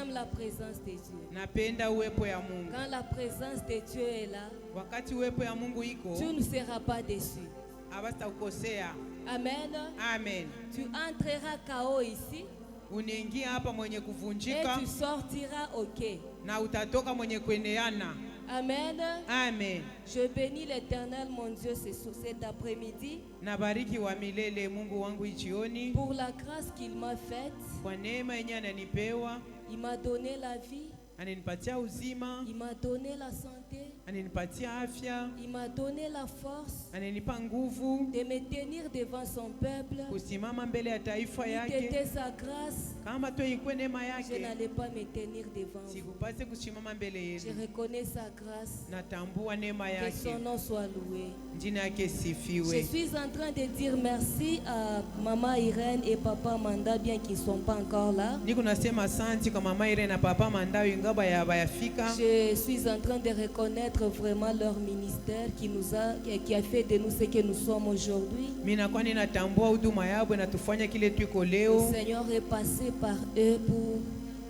J'aime la présence de Dieu. Napenda uwepo ya Mungu. Quand la présence de Dieu est là, Wakati uwepo ya Mungu iko, tu ne seras pas déçu. hawatakukosea. Amen. Amen. Tu entreras KO ici Unaingia hapa mwenye et kuvunjika tu sortiras OK. na utatoka mwenye kuendeana. Amen. Amen. Je bénis l'Éternel, mon Dieu, cet après-midi Nabariki wa milele Mungu wangu jioni pour la grâce qu'il m'a faite. kwa neema yenye ananipewa, Il m'a donné la vie, ananipatia uzima, il m'a donné la santé, ananipatia afya, il m'a donné la force ananipa nguvu de me tenir devant son peuple. kusimama mbele ya taifa Si yake. c'était sa grâce, Kama tu ikwe neema je yake, n'allais pas me tenir devant vous. sikupase kusimama mbele Je yenu. reconnais sa grâce. Natambua neema Que yake, son nom soit loué. jina yake Je sifiwe. suis en train de dire merci à maman Irène et papa Manda, bien qu'ils ne sont pas encore là. Niko nasema asante kwa mama Irene na papa Mandawi ngaba ya bayafika. Je suis en train de reconnaître vraiment leur ministère qui a fait de nous ce que nous sommes aujourd'hui. Mina kwa ninatambua huduma yao na tufanya kile tuko Le leo. Seigneur est passé par eux pour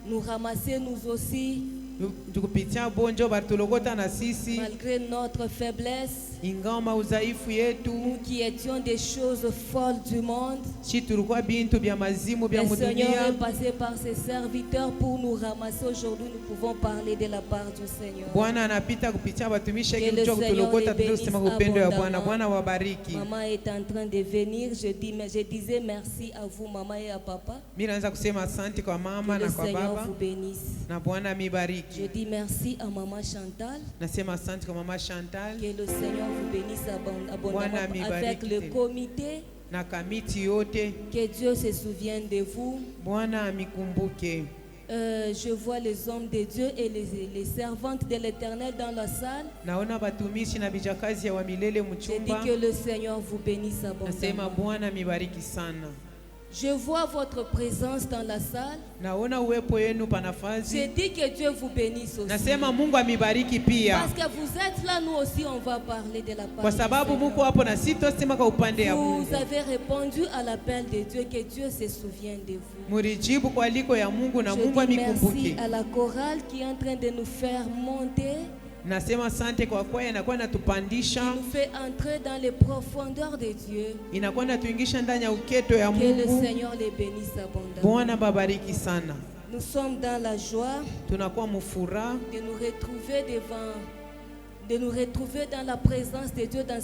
nous ramasser nous aussi, Tukupitia bonjo batulogota na sisi malgré notre faiblesse. ingama udhaifu yetu. Nous qui étions des choses folles du monde, Si tulikuwa bintu bya mazimu bya le Seigneur mudunia. est passé par ses serviteurs pour nous ramasser. Aujourd'hui, nous pouvons parler de la part du Seigneur. Bwana anapita kupitia watumishi Que yake le mcho Seigneur kutulogota les bénisse tunasema upendo ya Bwana. abondamment. Bwana wabariki. Maman est en train de venir. Je disais merci à vous, maman et à papa. Mimi naanza kusema asante kwa mama Que le na kwa Seigneur baba vous bénisse. na Bwana Je mibariki. dis merci à maman Chantal. Nasema asante kwa mama Chantal Que le Seigneur vous bénisse abondamment Bwana mibariki avec le tena. comité. na kamiti yote. Que Dieu se souvienne de vous. Bwana amikumbuke. Je vois les hommes de Dieu et les servantes de l'Éternel dans la salle. Naona batumishi na bijakazi ya wa milele Je dis mchumba. que le Seigneur vous bénisse Nasema abondamment. Bwana mibariki sana. Je vois votre présence dans la salle. Naona uwepo yenu Je panafazi. dis que Dieu vous bénisse aussi. Nasema Mungu amibariki pia. Parce que vous êtes là, nous aussi on va parler de la Kwa part du sababu Seigneur. muko hapo na sitosema kwa upande ya Mungu. Vous avez répondu à l'appel de Dieu, que Dieu se souvienne de vous. Murijibu kwa liko ya Mungu na Je Mungu dis merci amikumbuke. à la chorale qui est en train de nous faire monter, Nasema asante kwa kwaya inakuwa natupandisha, qui nous fait entrer dans les profondeurs de Dieu. inakuwa natuingisha ndani ya uketo ya Que le Mungu. Seigneur les bénisse abondamment. Bwana babariki sana. Nous sommes dans la joie Tunakuwa mufura de nous retrouver dans la présence de Dieu dans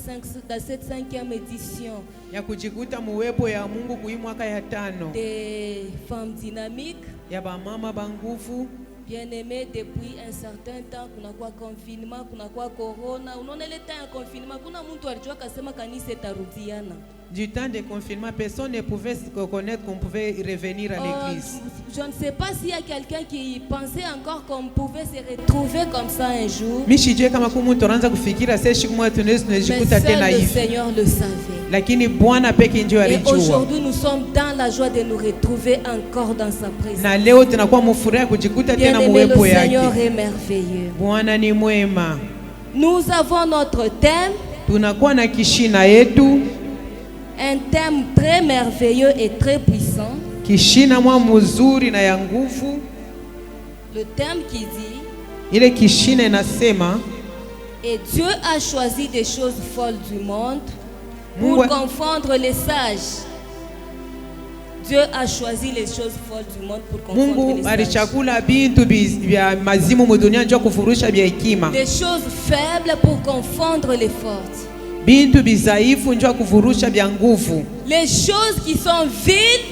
cette 5e édition ya kujikuta muwepo ya Mungu kui mwaka ya 5 des femmes dynamiques. ya bamama banguvu. Bien-aimés, depuis un certain temps, kuna kwa confinement, kuna kwa corona. Unaona ile temps ya confinement, kuna mtu alijua kasema kanisa itarudiana. Du temps de confinement, personne ne pouvait se reconnaître qu'on pouvait revenir à l'église. Je ne sais pas s'il y a quelqu'un qui pensait encore qu'on pouvait se retrouver comme ça un jour. Mishijue kama kumuntu anaanza kufikira sasa siku moja Mais tunajikuta tena seul le hivi. Seigneur le savait. Lakini Bwana peke ndio Et alijua. aujourd'hui, nous sommes dans la joie de nous retrouver encore dans sa présence. Na leo tunakuwa mfuraha kujikuta tena Bien-aimé, le muwepo Seigneur yake. est merveilleux. Bwana ni mwema. Nous avons notre thème, Tunakuwa na kishina yetu, un thème très merveilleux et très puissant. kishina mwa mzuri na ya nguvu. Le thème qui dit: Ile kishina inasema et Dieu a choisi des choses folles du monde pour Mungu, confondre les sages. Dieu a choisi les choses folles du monde pour confondre Mungu les sages. alichakula bintu vya mazimu mu dunia njoo kufurusha vya hekima. Des choses faibles pour confondre les fortes. Bintu bizaifu njoo kufurusha vya nguvu. Les choses qui sont viles,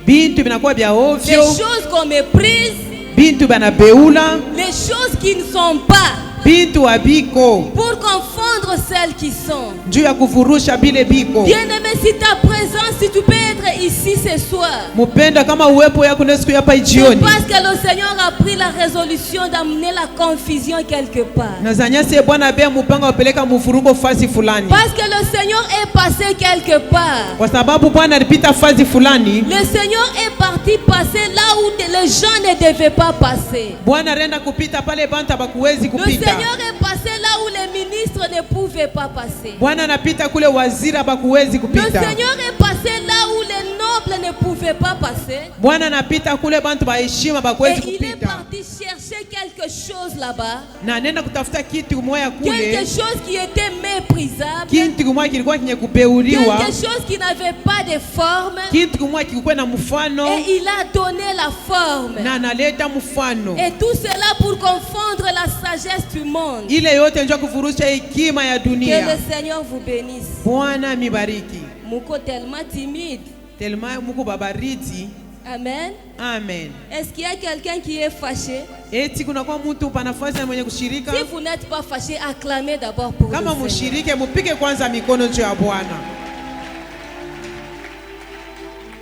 Bintu binakuwa vya les ovyo. choses qu'on méprise, Bintu banabeula. les choses qui ne sont pas, Bintu abiko pour confondre celles qui sont. njoo ya kufurusha bile biko. Bien-aimé, si ta présence, si tu peux être ici ce soir, Mupenda kama uwepo yako na siku hapa c'est jioni. parce que le Seigneur a pris la résolution d'amener la confusion quelque part. Nazanya se Bwana bea mupanga upeleka mufuruko fasi fulani. Parce que le Seigneur est passé quelque part. Kwa sababu Bwana alipita fasi fulani. Le Seigneur est parti passer là où les gens ne devaient pas passer. Bwana renda kupita pale banta bakuwezi Le kupita. Seigneur est passé là où les ministres ne pouvaient pas passer. Bwana anapita kule wazira bakuwezi Le kupita. Seigneur est passé là où les nobles ne pouvait pas passer. Bwana anapita kule bantu ba heshima Et bakwezi il est kupita. parti chercher quelque chose là-bas. Na nenda kutafuta kitu moya Quelque kule. chose qui était méprisable. Kitu moya kilikuwa kinye kupeuliwa. Quelque chose qui n'avait pas de forme. Kitu moya kilikuwa na mfano. Et il a donné la forme. Na analeta mfano. Et tout cela pour confondre la sagesse du monde. Ile yote njoo kufurusha hekima ya Que dunia. le Seigneur vous bénisse. Bwana mibariki. Muko tellement timide. Tellement muko babariti. Amen. Amen. Est-ce qu'il y a quelqu'un qui est fâché? Eti kuna kwa mtu pa nafasi na mwenye kushirika. Si vous n'êtes pas fâché, acclamez d'abord pour Kama le Seigneur. mushirike mupige kwanza mikono juu ya Bwana.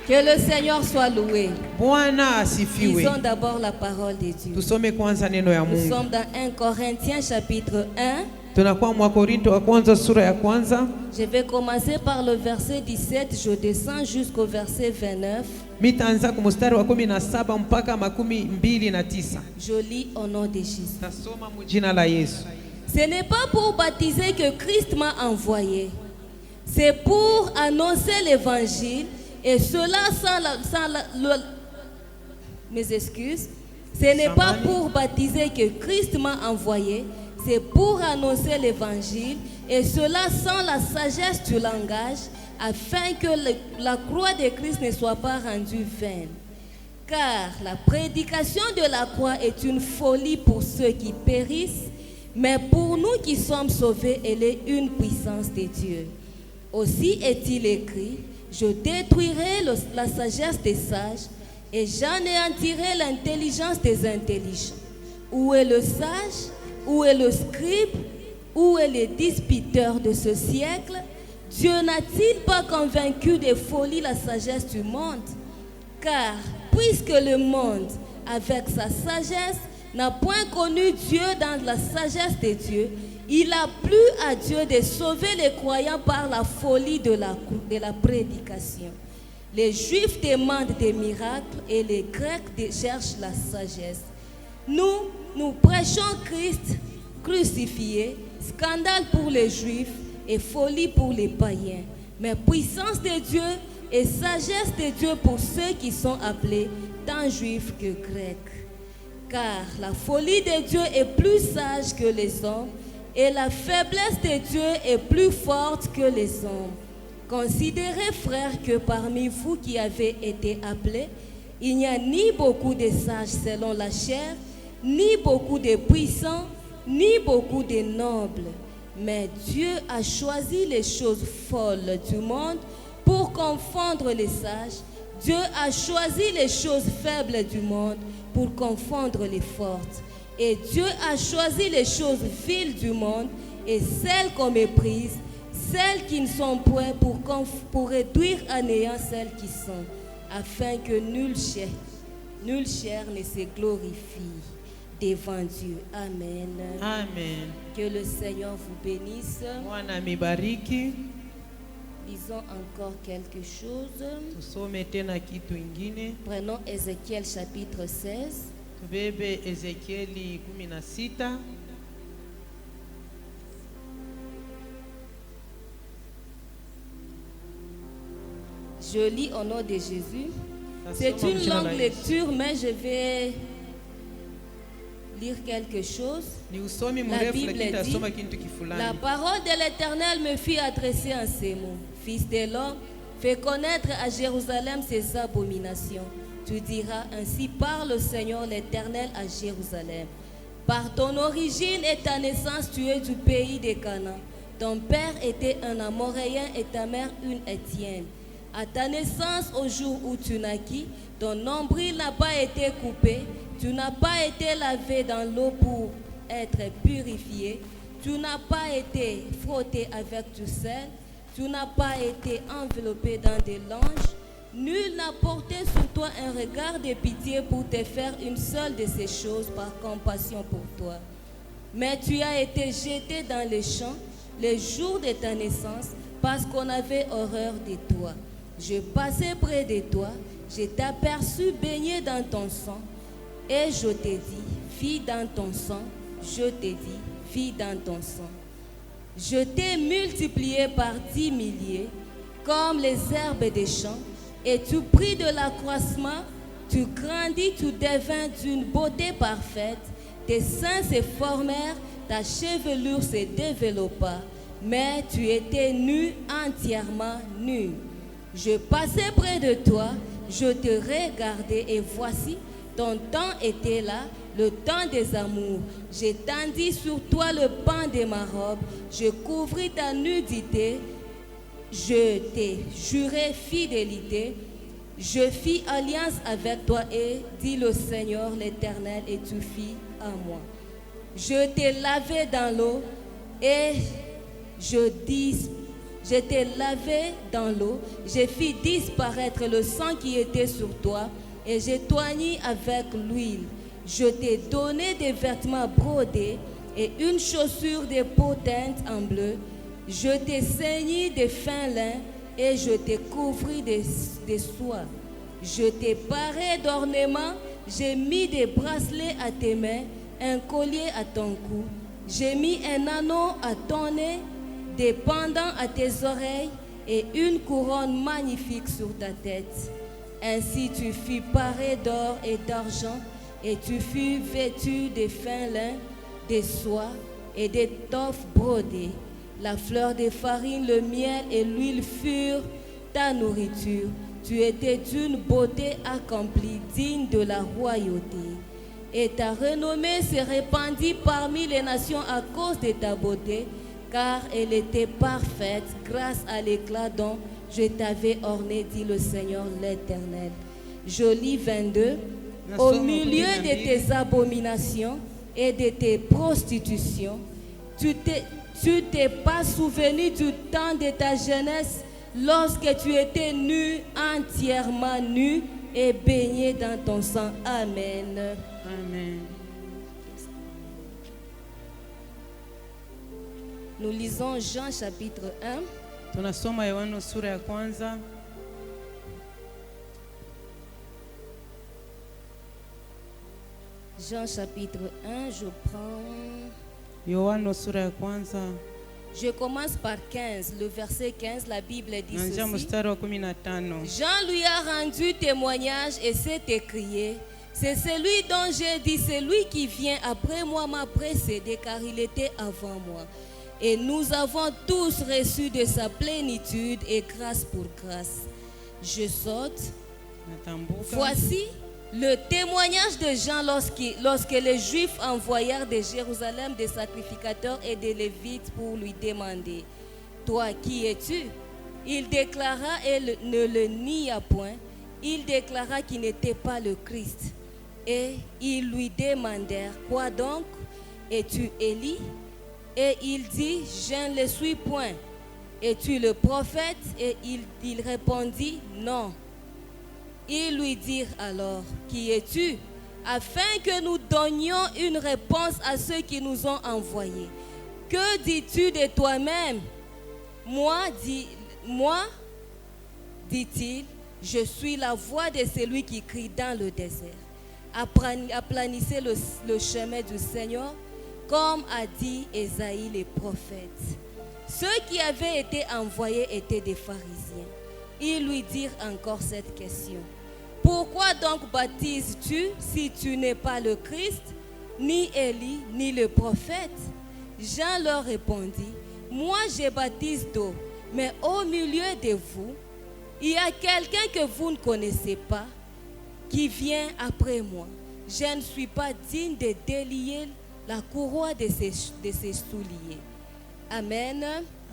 Que le Seigneur soit loué. Bwana asifiwe. Lisons d'abord la parole de Dieu. Tusome kwanza neno ya Nous Mungu. sommes dans 1 Corinthiens chapitre 1. Tunakuwa mwa Korinto wa kwanza sura ya kwanza. Je vais commencer par le verset 17, je descends jusqu'au verset 29. Mitaanza kumustari wa 17 mpaka 29. Je lis au nom de Jésus. Tasoma mujina la Yesu. Ce n'est pas pour baptiser que Christ m'a envoyé. C'est pour annoncer l'évangile et cela mes excuses. Ce n'est pas pour baptiser que Christ m'a envoyé. C'est pour annoncer l'évangile et cela sans la sagesse du langage afin que la croix de Christ ne soit pas rendue vaine. Car la prédication de la croix est une folie pour ceux qui périssent, mais pour nous qui sommes sauvés, elle est une puissance de Dieu. Aussi est-il écrit, je détruirai la sagesse des sages et j'anéantirai l'intelligence des intelligents. Où est le sage? Où est le scribe? Où est le disputeur de ce siècle? Dieu n'a-t-il pas convaincu de folie la sagesse du monde? Car puisque le monde, avec sa sagesse, n'a point connu Dieu dans la sagesse de Dieu, il a plu à Dieu de sauver les croyants par la folie de la prédication. Les Juifs demandent des miracles et les Grecs cherchent la sagesse. Nous prêchons Christ crucifié, scandale pour les Juifs et folie pour les païens, mais puissance de Dieu et sagesse de Dieu pour ceux qui sont appelés tant Juifs que Grecs. Car la folie de Dieu est plus sage que les hommes et la faiblesse de Dieu est plus forte que les hommes. Considérez, frères, que parmi vous qui avez été appelés, il n'y a ni beaucoup de sages selon la chair, ni beaucoup de puissants, ni beaucoup de nobles. Mais Dieu a choisi les choses folles du monde pour confondre les sages. Dieu a choisi les choses faibles du monde pour confondre les fortes. Et Dieu a choisi les choses viles du monde et celles qu'on méprise, celles qui ne sont point pour réduire à néant celles qui sont, afin que nulle chair ne se glorifie devant Dieu. Amen. Amen. Que le Seigneur vous bénisse. Bwana mibariki. Lisons encore quelque chose. Tusome tena kitu ingine. Prenons Ézéchiel chapitre 16. Tubebe Ezekieli 16. Je lis au nom de Jésus. C'est une longue lecture, mais je vais lire quelque chose. La Bible dit, la parole de l'Éternel me fit adresser en ces mots. Fils de l'homme, fais connaître à Jérusalem ses abominations. Tu diras, ainsi parle le Seigneur l'Éternel à Jérusalem. Par ton origine et ta naissance, tu es du pays de Canaan. Ton père était un Amoréen et ta mère une Étienne. À ta naissance, au jour où tu naquis, ton nombril n'a pas été coupé, tu n'as pas été lavé dans l'eau pour être purifié, tu n'as pas été frotté avec du sel, tu n'as pas été enveloppé dans des langes. Nul n'a porté sur toi un regard de pitié pour te faire une seule de ces choses par compassion pour toi. Mais tu as été jeté dans les champs les jours de ta naissance parce qu'on avait horreur de toi. Je passais près de toi, je t'ai aperçu baigné dans ton sang, et je t'ai dit, vis dans ton sang, je t'ai dit, vis dans ton sang. Je t'ai multiplié par 10 milliers, comme les herbes des champs, et tu pris de l'accroissement, tu grandis, tu devins d'une beauté parfaite, tes seins se formèrent, ta chevelure se développa, mais tu étais nu, entièrement nu. Je passais près de toi, je te regardais et voici, ton temps était là, le temps des amours. J'étendis sur toi le pan de ma robe, je couvris ta nudité, je t'ai juré fidélité, je fis alliance avec toi et dit le Seigneur l'Éternel et tu fis à moi. Je t'ai lavé dans l'eau et je t'ai lavé dans l'eau, je fis disparaître le sang qui était sur toi et j'ai toigné avec l'huile. Je t'ai donné des vêtements brodés et une chaussure de peau teinte en bleu. Je t'ai ceigni de fin lin et je t'ai couvri de soie. Je t'ai paré d'ornements, j'ai mis des bracelets à tes mains, un collier à ton cou. J'ai mis un anneau à ton nez, des pendants à tes oreilles et une couronne magnifique sur ta tête. Ainsi tu fus paré d'or et d'argent et tu fus vêtu de fin lin, de soie et d'étoffes brodées. La fleur de farine, le miel et l'huile furent ta nourriture. Tu étais d'une beauté accomplie, digne de la royauté. Et ta renommée se répandit parmi les nations à cause de ta beauté, car elle était parfaite grâce à l'éclat dont je t'avais orné, dit le Seigneur l'Éternel. Je lis 22. Au milieu de tes abominations et de tes prostitutions, tu t'es pas souvenu du temps de ta jeunesse, lorsque tu étais nu, entièrement nu et baigné dans ton sang. Amen. Amen. Nous lisons Jean chapitre 1. Tunasoma Yohana sura ya kwanza. Jean chapitre 1, je prends... Yohana sura ya kwanza. Je commence par 15, le verset 15, la Bible dit Naanzia ceci. mstari wa 15. Jean lui a rendu témoignage et s'est écrié, c'est celui dont j'ai dit, celui qui vient après moi m'a précédé, car il était avant moi. Et nous avons tous reçu de sa plénitude et grâce pour grâce. Je saute. Natambuka. Voici le témoignage de Jean lorsque les Juifs envoyèrent de Jérusalem des sacrificateurs et des Lévites pour lui demander, « Toi, qui es-tu » Il déclara et ne le nia point. Il déclara qu'il n'était pas le Christ. Et ils lui demandèrent, « Quoi donc? Es-tu Élie » Et il dit, « Je ne le suis point. » « Es-tu le prophète? » Et il répondit, « Non. » Ils lui dirent alors, « Qui es-tu? » Afin que nous donnions une réponse à ceux qui nous ont envoyés. « Que dis-tu de toi-même? » Moi, dit-il, je suis la voix de celui qui crie dans le désert. Aplanissez le chemin du Seigneur, comme a dit Ésaïe le prophète. Ceux qui avaient été envoyés étaient des pharisiens. Ils lui dirent encore cette question. Pourquoi donc baptises-tu si tu n'es pas le Christ, ni Élie, ni le prophète? Jean leur répondit, moi je baptise d'eau, mais au milieu de vous, il y a quelqu'un que vous ne connaissez pas, qui vient après moi. Je ne suis pas digne de délier la courroie de ses souliers. Amen.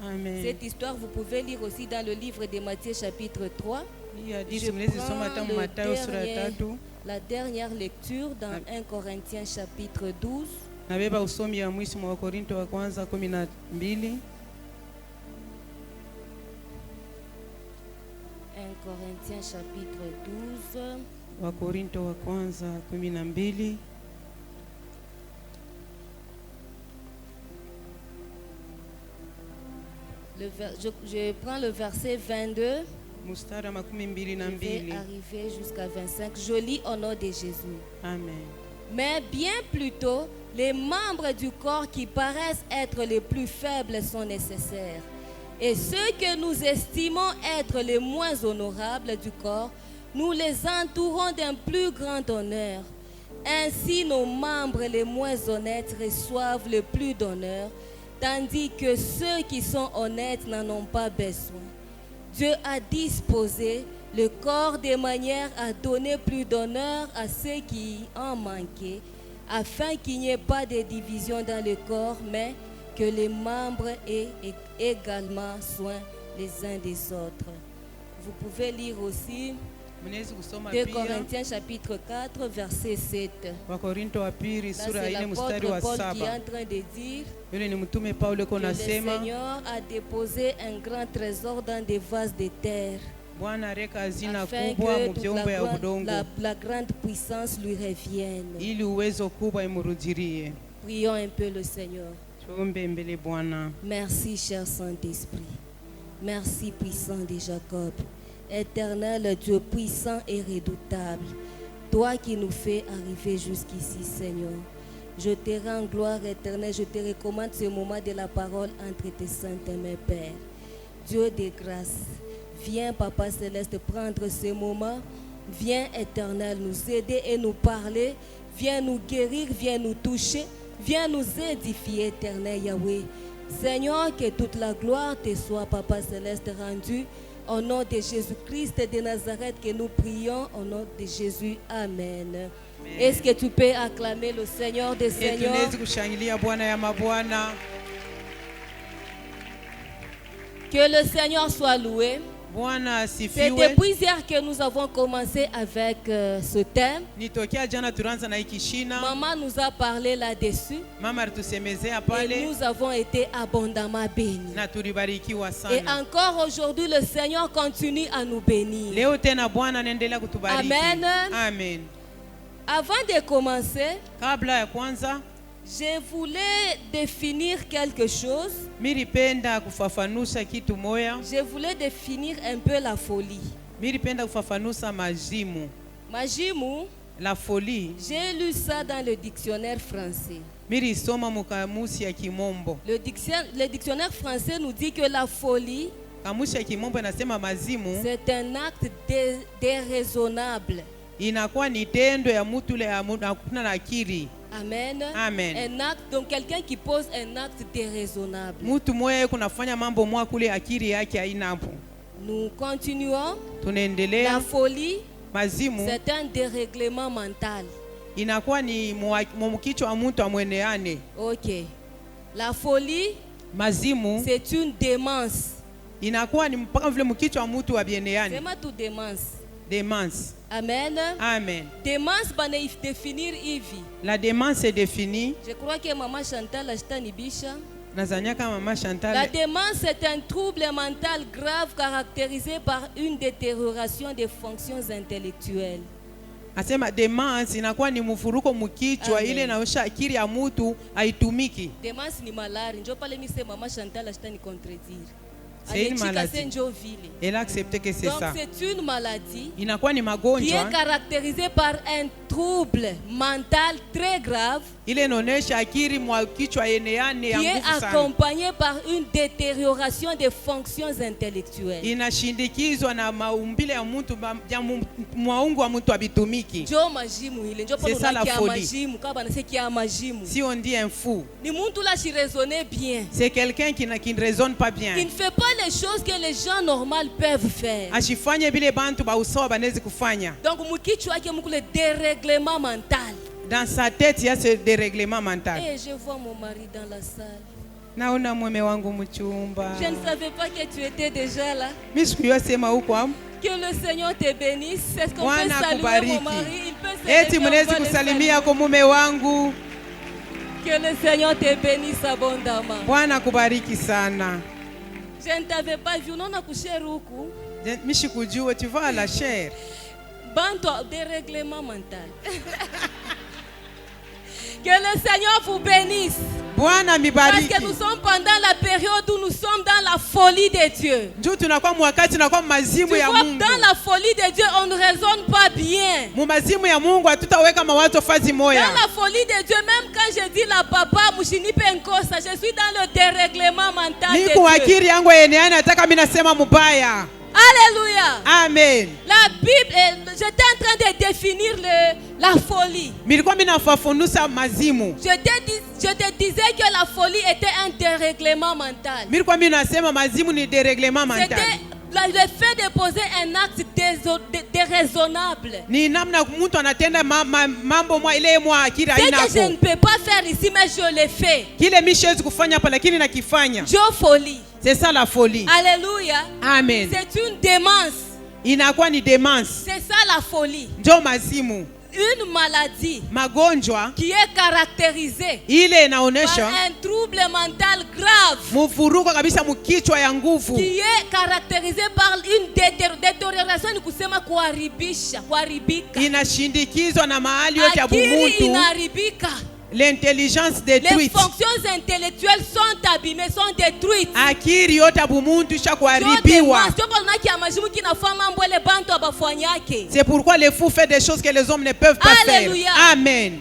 Amen. Cette histoire, vous pouvez lire aussi dans le livre de Matthieu chapitre 3. Je prends la dernière lecture dans 1 Corinthiens chapitre 12. Nabeba usomi ya mwisho mwa Korinto wa kwanza 12. 1 Corinthiens chapitre 12. Wa Korinto wa kwanza 12. Je prends le verset 22. Mstari wa Je vais 22. arriver jusqu'à 25. Je lis au nom de Jésus. Amen. Mais bien plutôt, les membres du corps qui paraissent être les plus faibles sont nécessaires. Et ceux que nous estimons être les moins honorables du corps, nous les entourons d'un plus grand honneur. Ainsi, nos membres les moins honnêtes reçoivent le plus d'honneur, tandis que ceux qui sont honnêtes n'en ont pas besoin. Dieu a disposé le corps de manière à donner plus d'honneur à ceux qui en manquaient, afin qu'il n'y ait pas de division dans le corps, mais que les membres aient également soin les uns des autres. Vous pouvez lire aussi 2 Corinthiens chapitre 4 verset 7. Là, c'est l'apôtre Paul qui est en train de dire que le Seigneur a déposé un grand trésor dans des vases de terre, afin que toute la grande puissance lui revienne. Prions un peu le Seigneur. Merci, cher Saint-Esprit. Merci, puissant de Jacob. Éternel Dieu puissant et redoutable, toi qui nous fais arriver jusqu'ici, Seigneur. Je te rends gloire éternelle, je te recommande ce moment de la parole entre tes saintes mains, Père. Dieu de grâce, viens, Papa Céleste, prendre ce moment. Viens, éternel, nous aider et nous parler. Viens nous guérir, viens nous toucher. Viens nous édifier, éternel Yahweh. Seigneur, que toute la gloire te soit, Papa Céleste, rendue. Au nom de Jésus-Christ de Nazareth que nous prions, au nom de Jésus. Amen. Amen. Est-ce que tu peux acclamer le Seigneur des Seigneurs? Que le Seigneur soit loué. C'est depuis hier que nous avons commencé avec ce thème. Maman nous a parlé là-dessus. Et nous avons été abondamment bénis. Et encore aujourd'hui, le Seigneur continue à nous bénir. Amen. Amen. Avant de commencer, je voulais définir quelque chose. Je voulais définir un peu la folie. Majimu, la folie. J'ai lu ça dans le dictionnaire français. Le dictionnaire français nous dit que la folie, c'est un acte déraisonnable. Amen. Amen. Un acte, donc quelqu'un qui pose un acte déraisonnable. Nous continuons. La folie, c'est un dérèglement mental. Ok. La folie, c'est une démence. C'est ma tout démence. Amen. Amen. Démence, définir Ivi. La démence est définie. Je crois que Maman Chantal Ashtanibisha. La démence est un trouble mental grave caractérisé par une détérioration des fonctions intellectuelles. Asema démence inakuwa ni mfuruko mkichwa ile inaosha akili ya mtu haitumiki. Démence ni malari. Njo pale mi se Maman Chantal Ashtani contredire. C'est une maladie. Elle a accepté que c'est ça. Donc c'est une maladie qui est caractérisée par un trouble mental très grave, qui est accompagné par une détérioration des fonctions intellectuelles. C'est ça la folie. Si on dit un fou, c'est quelqu'un qui ne raisonne pas bien. Il ne fait pas les choses que les gens normaux peuvent faire. Donc le dérèglement mental. Dans sa tête, il y a ce dérèglement mental. Et je vois mon mari dans la salle. Je ne savais pas que tu étais déjà là. Que le Seigneur te bénisse. C'est ce qu'on peut saluer mon mari. Il peut saluer. Que le Seigneur te bénisse abondamment. Je ne t'avais pas vu. Non, on a couché Ruku. Tu vas à la chair. Banto, dérèglement mental. Que le Seigneur vous bénisse. Bwana Parce mibariki. que nous sommes pendant la période où nous sommes dans la folie de Dieu. Njoo tunakuwa mwakati tunakuwa mazimu Tu ya vois, Mungu. dans la folie de Dieu, on ne raisonne pas bien. Mu mazimu ya Mungu hatutaweka mawazo fazi moya. Dans la folie de Dieu, même quand je dis la papa, mushinipe nkosa, je suis dans le dérèglement mental de Niko Dieu. akili yangu yenyewe nataka mimi nasema mubaya. Alléluia. Amen. La Bible, j'étais en train de définir la folie. Milikuwa mimi nafafunusa mazimu. Je te disais que la folie était un dérèglement mental. Milikuwa mimi nasema mazimu ni dérèglement mental. C'était le fait de poser un acte déraisonnable. Ni namna mtu anatenda mambo mwa ile mwa akili haina hapo. C'est que je ne peux pas faire ici, mais je le fais. Kile mimi siwezi kufanya hapa lakini nakifanya. Folie. C'est ça la folie. Alléluia. Amen. C'est une démence. Inakuwa ni démence. C'est ça la folie. Ndio mazimu. Une maladie Magonjwa qui est caractérisée ile inaonesha par un trouble mental grave, mvuruko kabisa mkichwa ya nguvu, qui est caractérisée par une détérioration, ni kusema kuharibisha, kuharibika. Inashindikizwa na mahali yote ya Akili bumuntu. inaharibika. L'intelligence Les détruite. fonctions intellectuelles sont abîmées, sont détruites. Akili yote ya bumuntu isha kuharibiwa. C'est pourquoi les fous font des choses que les hommes ne peuvent pas Alléluia. faire. Amen.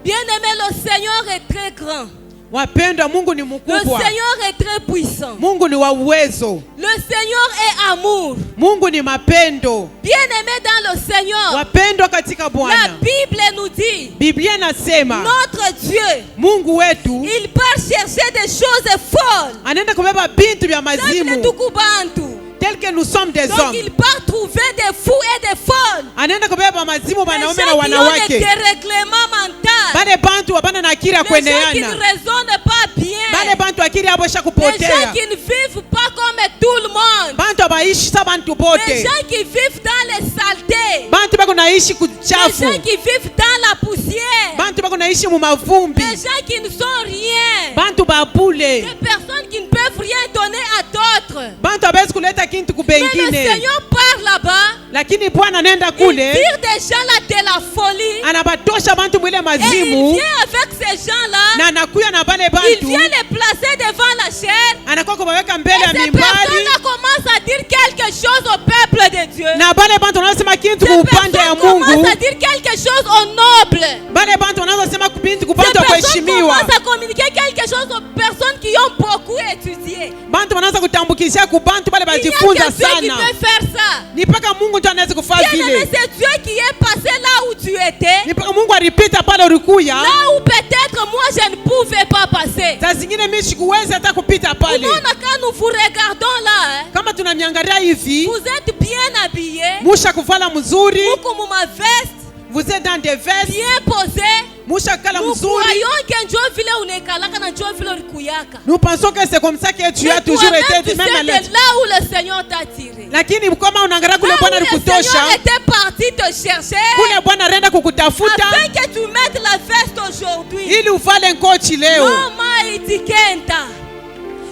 Bien-aimé, le Seigneur est très grand. Wapendwa, Mungu ni Le mkubwa. Seigneur est très puissant. Mungu ni wa uwezo. Le Seigneur est amour. Mungu ni mapendo. Bien-aimé dans le Seigneur. Wapendwa katika La Bwana. Bible nous dit, Biblia inasema notre Dieu, Mungu wetu il part chercher des choses folles. anaenda kubeba bintu vya Dans le mazimu Tukubantu. tel que nous sommes des Donc hommes. il part trouver des fous et des folles. Anaenda kubeba mazimu Les wanaume gens na qui ont des wanawake. dérèglements mentaux. Bale bantu wabana na akili ya Les gens qui ne kueneana. raisonnent pas bien. Bale bantu akili yabo isha Les gens kupotea. qui ne vivent pas comme tout le monde. Bantu abaishi sa bantu Les bote. gens qui vivent dans les saletés. Bantu bako naishi Les kuchafu. gens qui vivent dans la poussière. Bantu bako naishi mu mavumbi. Les gens qui ne sont rien. Bantu babule. Des personnes qui ne peuvent rien donner à d'autres. Bantu abezi kuleta kintu Mais le kubengine. Seigneur part là-bas. Lakini Bwana anaenda Il kule tire des gens là de la folie. anabatosha bantu mwile Et il mazimu vient avec ces gens-là. na anakuya na bale Il bantu vient les placer devant la chair. anakuwa kubaweka mbele Et ya ces mimbari personnes-là commencent à dire quelque chose au peuple de Dieu. na bale bantu wanasema kintu Ces kupande ya personnes Mungu. commencent à dire quelque chose au noble. Bale bantu wanasema bintu Ces kupande wa personnes kuheshimiwa. commencent à communiquer quelque chose aux personnes qui ont beaucoup étudié. Bantu wanaanza kutambukisha ku bantu bale Il n'y a bajifunza que Dieu qui sana. peut faire ça. Ni paka Mungu ndio anaweza kufanya Bien-aimé, vile. c'est Dieu qui est passé là où tu étais. Ni paka Mungu alipita pale ulikuya. Là où peut-être moi je ne pouvais pas passer. Saa zingine mimi sikuweza hata kupita pale. Unaona, quand nous vous regardons là, Kama tunamiangalia hivi, vous êtes bien habillés. musha kuvala mzuri, Muko muma veste, vous êtes dans des vestes, bien posé. musha kala Nous mzuri. croyons que njo vile unekalaka na njo vile ulikuyaka. Nous pensons que c'est comme ça que tu as Mais toujours toi-même, été tu sais même à que l'aise. là où le Seigneur t'a tiré. Lakini kama unaangalia kule Là où Bwana le alikutosha, Seigneur était parti te chercher. kule Bwana anaenda kukutafuta Afin que tu mettes la veste aujourd'hui. ili uvale ngochi leo. Oh my Kenta.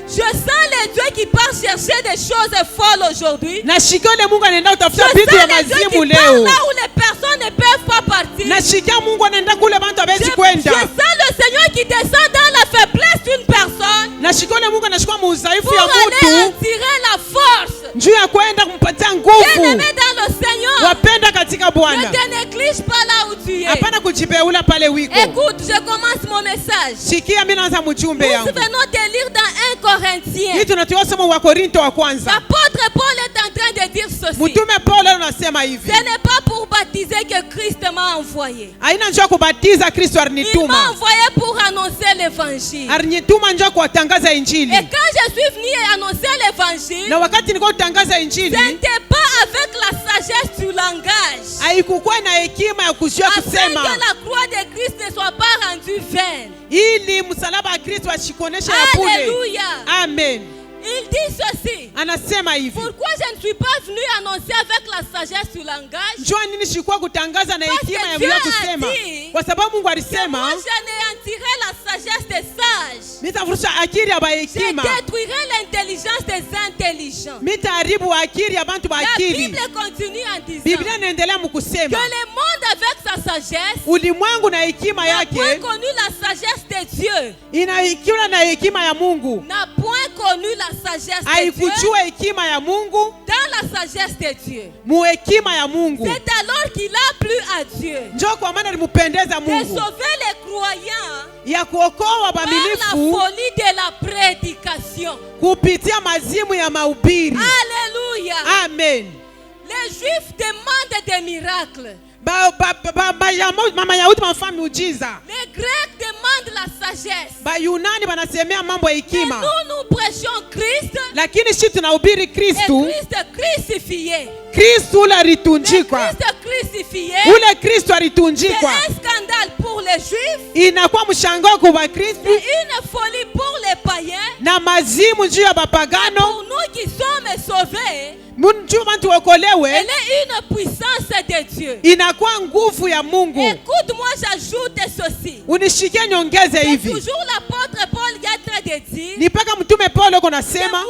Je sens les dieux qui partent chercher des choses folles aujourd'hui. Nashikia ule Mungu anaenda Je kutafuta sens vitu ya les dieux mazimu qui partent leo. là où les personnes ne peuvent pas partir. Nashikia Mungu anaenda kule bantu Je abezi kwenda. sens le Seigneur qui descend dans la faiblesse d'une personne Nashikia ule Mungu anashika muudhaifu pour ya aller en mtu tirer la force. juu ya kwenda kumpatia nguvu. Bien-aimé dans le Seigneur, Wapenda katika ne Bwana. te néglige pas là où tu es. Hapana kujibeula pale wiko. Écoute, je commence mon message. Sikia mimi naanza mjumbe Nous yangu. venons de lire dans 1 Corinthiens. Hii tunatoa somo wa Korinto wa kwanza. L'apôtre Paul est en train de dire ceci. Mtume Paulo anasema hivi. Ce n'est pas pour baptiser que Christ m'a envoyé. Haina njoo kubatiza, Kristo Il m'a alinituma. envoyé pour annoncer l'évangile. Alinituma njoo kuwatangaza Et injili. quand je suis venu annoncer l'évangile, Na wakati nilikuwa kutangaza ce injili, n'était pas avec la sagesse du langage. haikukuwa na hekima ya kujua Afin kusema que la croix de Christ ne soit pas rendue vaine. ili msalaba wa Kristo ashikoneshe ya bure. Alléluia. Amen. Il dit ceci. Anasema hivi. Pourquoi je ne suis pas venu annoncer avec la sagesse du langage? Njoo nini shikuwa kutangaza na hekima ya Dieu vile a kusema. dit Kwa sababu Mungu Moi, alisema je n'ai en tiré la sagesse des sages. Je détruirai l'intelligence des intelligents. La Bible continue en disant que le monde avec sa sagesse n'a point connu la sagesse de Dieu. N'a point connu la sagesse de Dieu. Dans la sagesse de Dieu. C'est alors qu'il a plu à Dieu de sauver les croyants par la folie de la prédication. Alléluia. Amen. Les Juifs demandent des miracles. Les Grecs demandent la sagesse. Et nous prêchons Christ. Et Christ crucifié. Kristo ule alitundikwa. Ule Kristo alitundikwa. C'est un scandale pour les Juifs. Inakuwa mshangao kwa Wakristo. C'est une folie pour les païens. Na mazimu juu ya bapagano. Pour nous qui sommes sauvés. Elle est une puissance de Dieu. Inakuwa nguvu ya Mungu. Écoute-moi, j'ajoute ceci. Unishikie nyongeze hivi. Toujours l'apôtre Paul qui est en train de dire. Ni paka mtume Paulo konasema.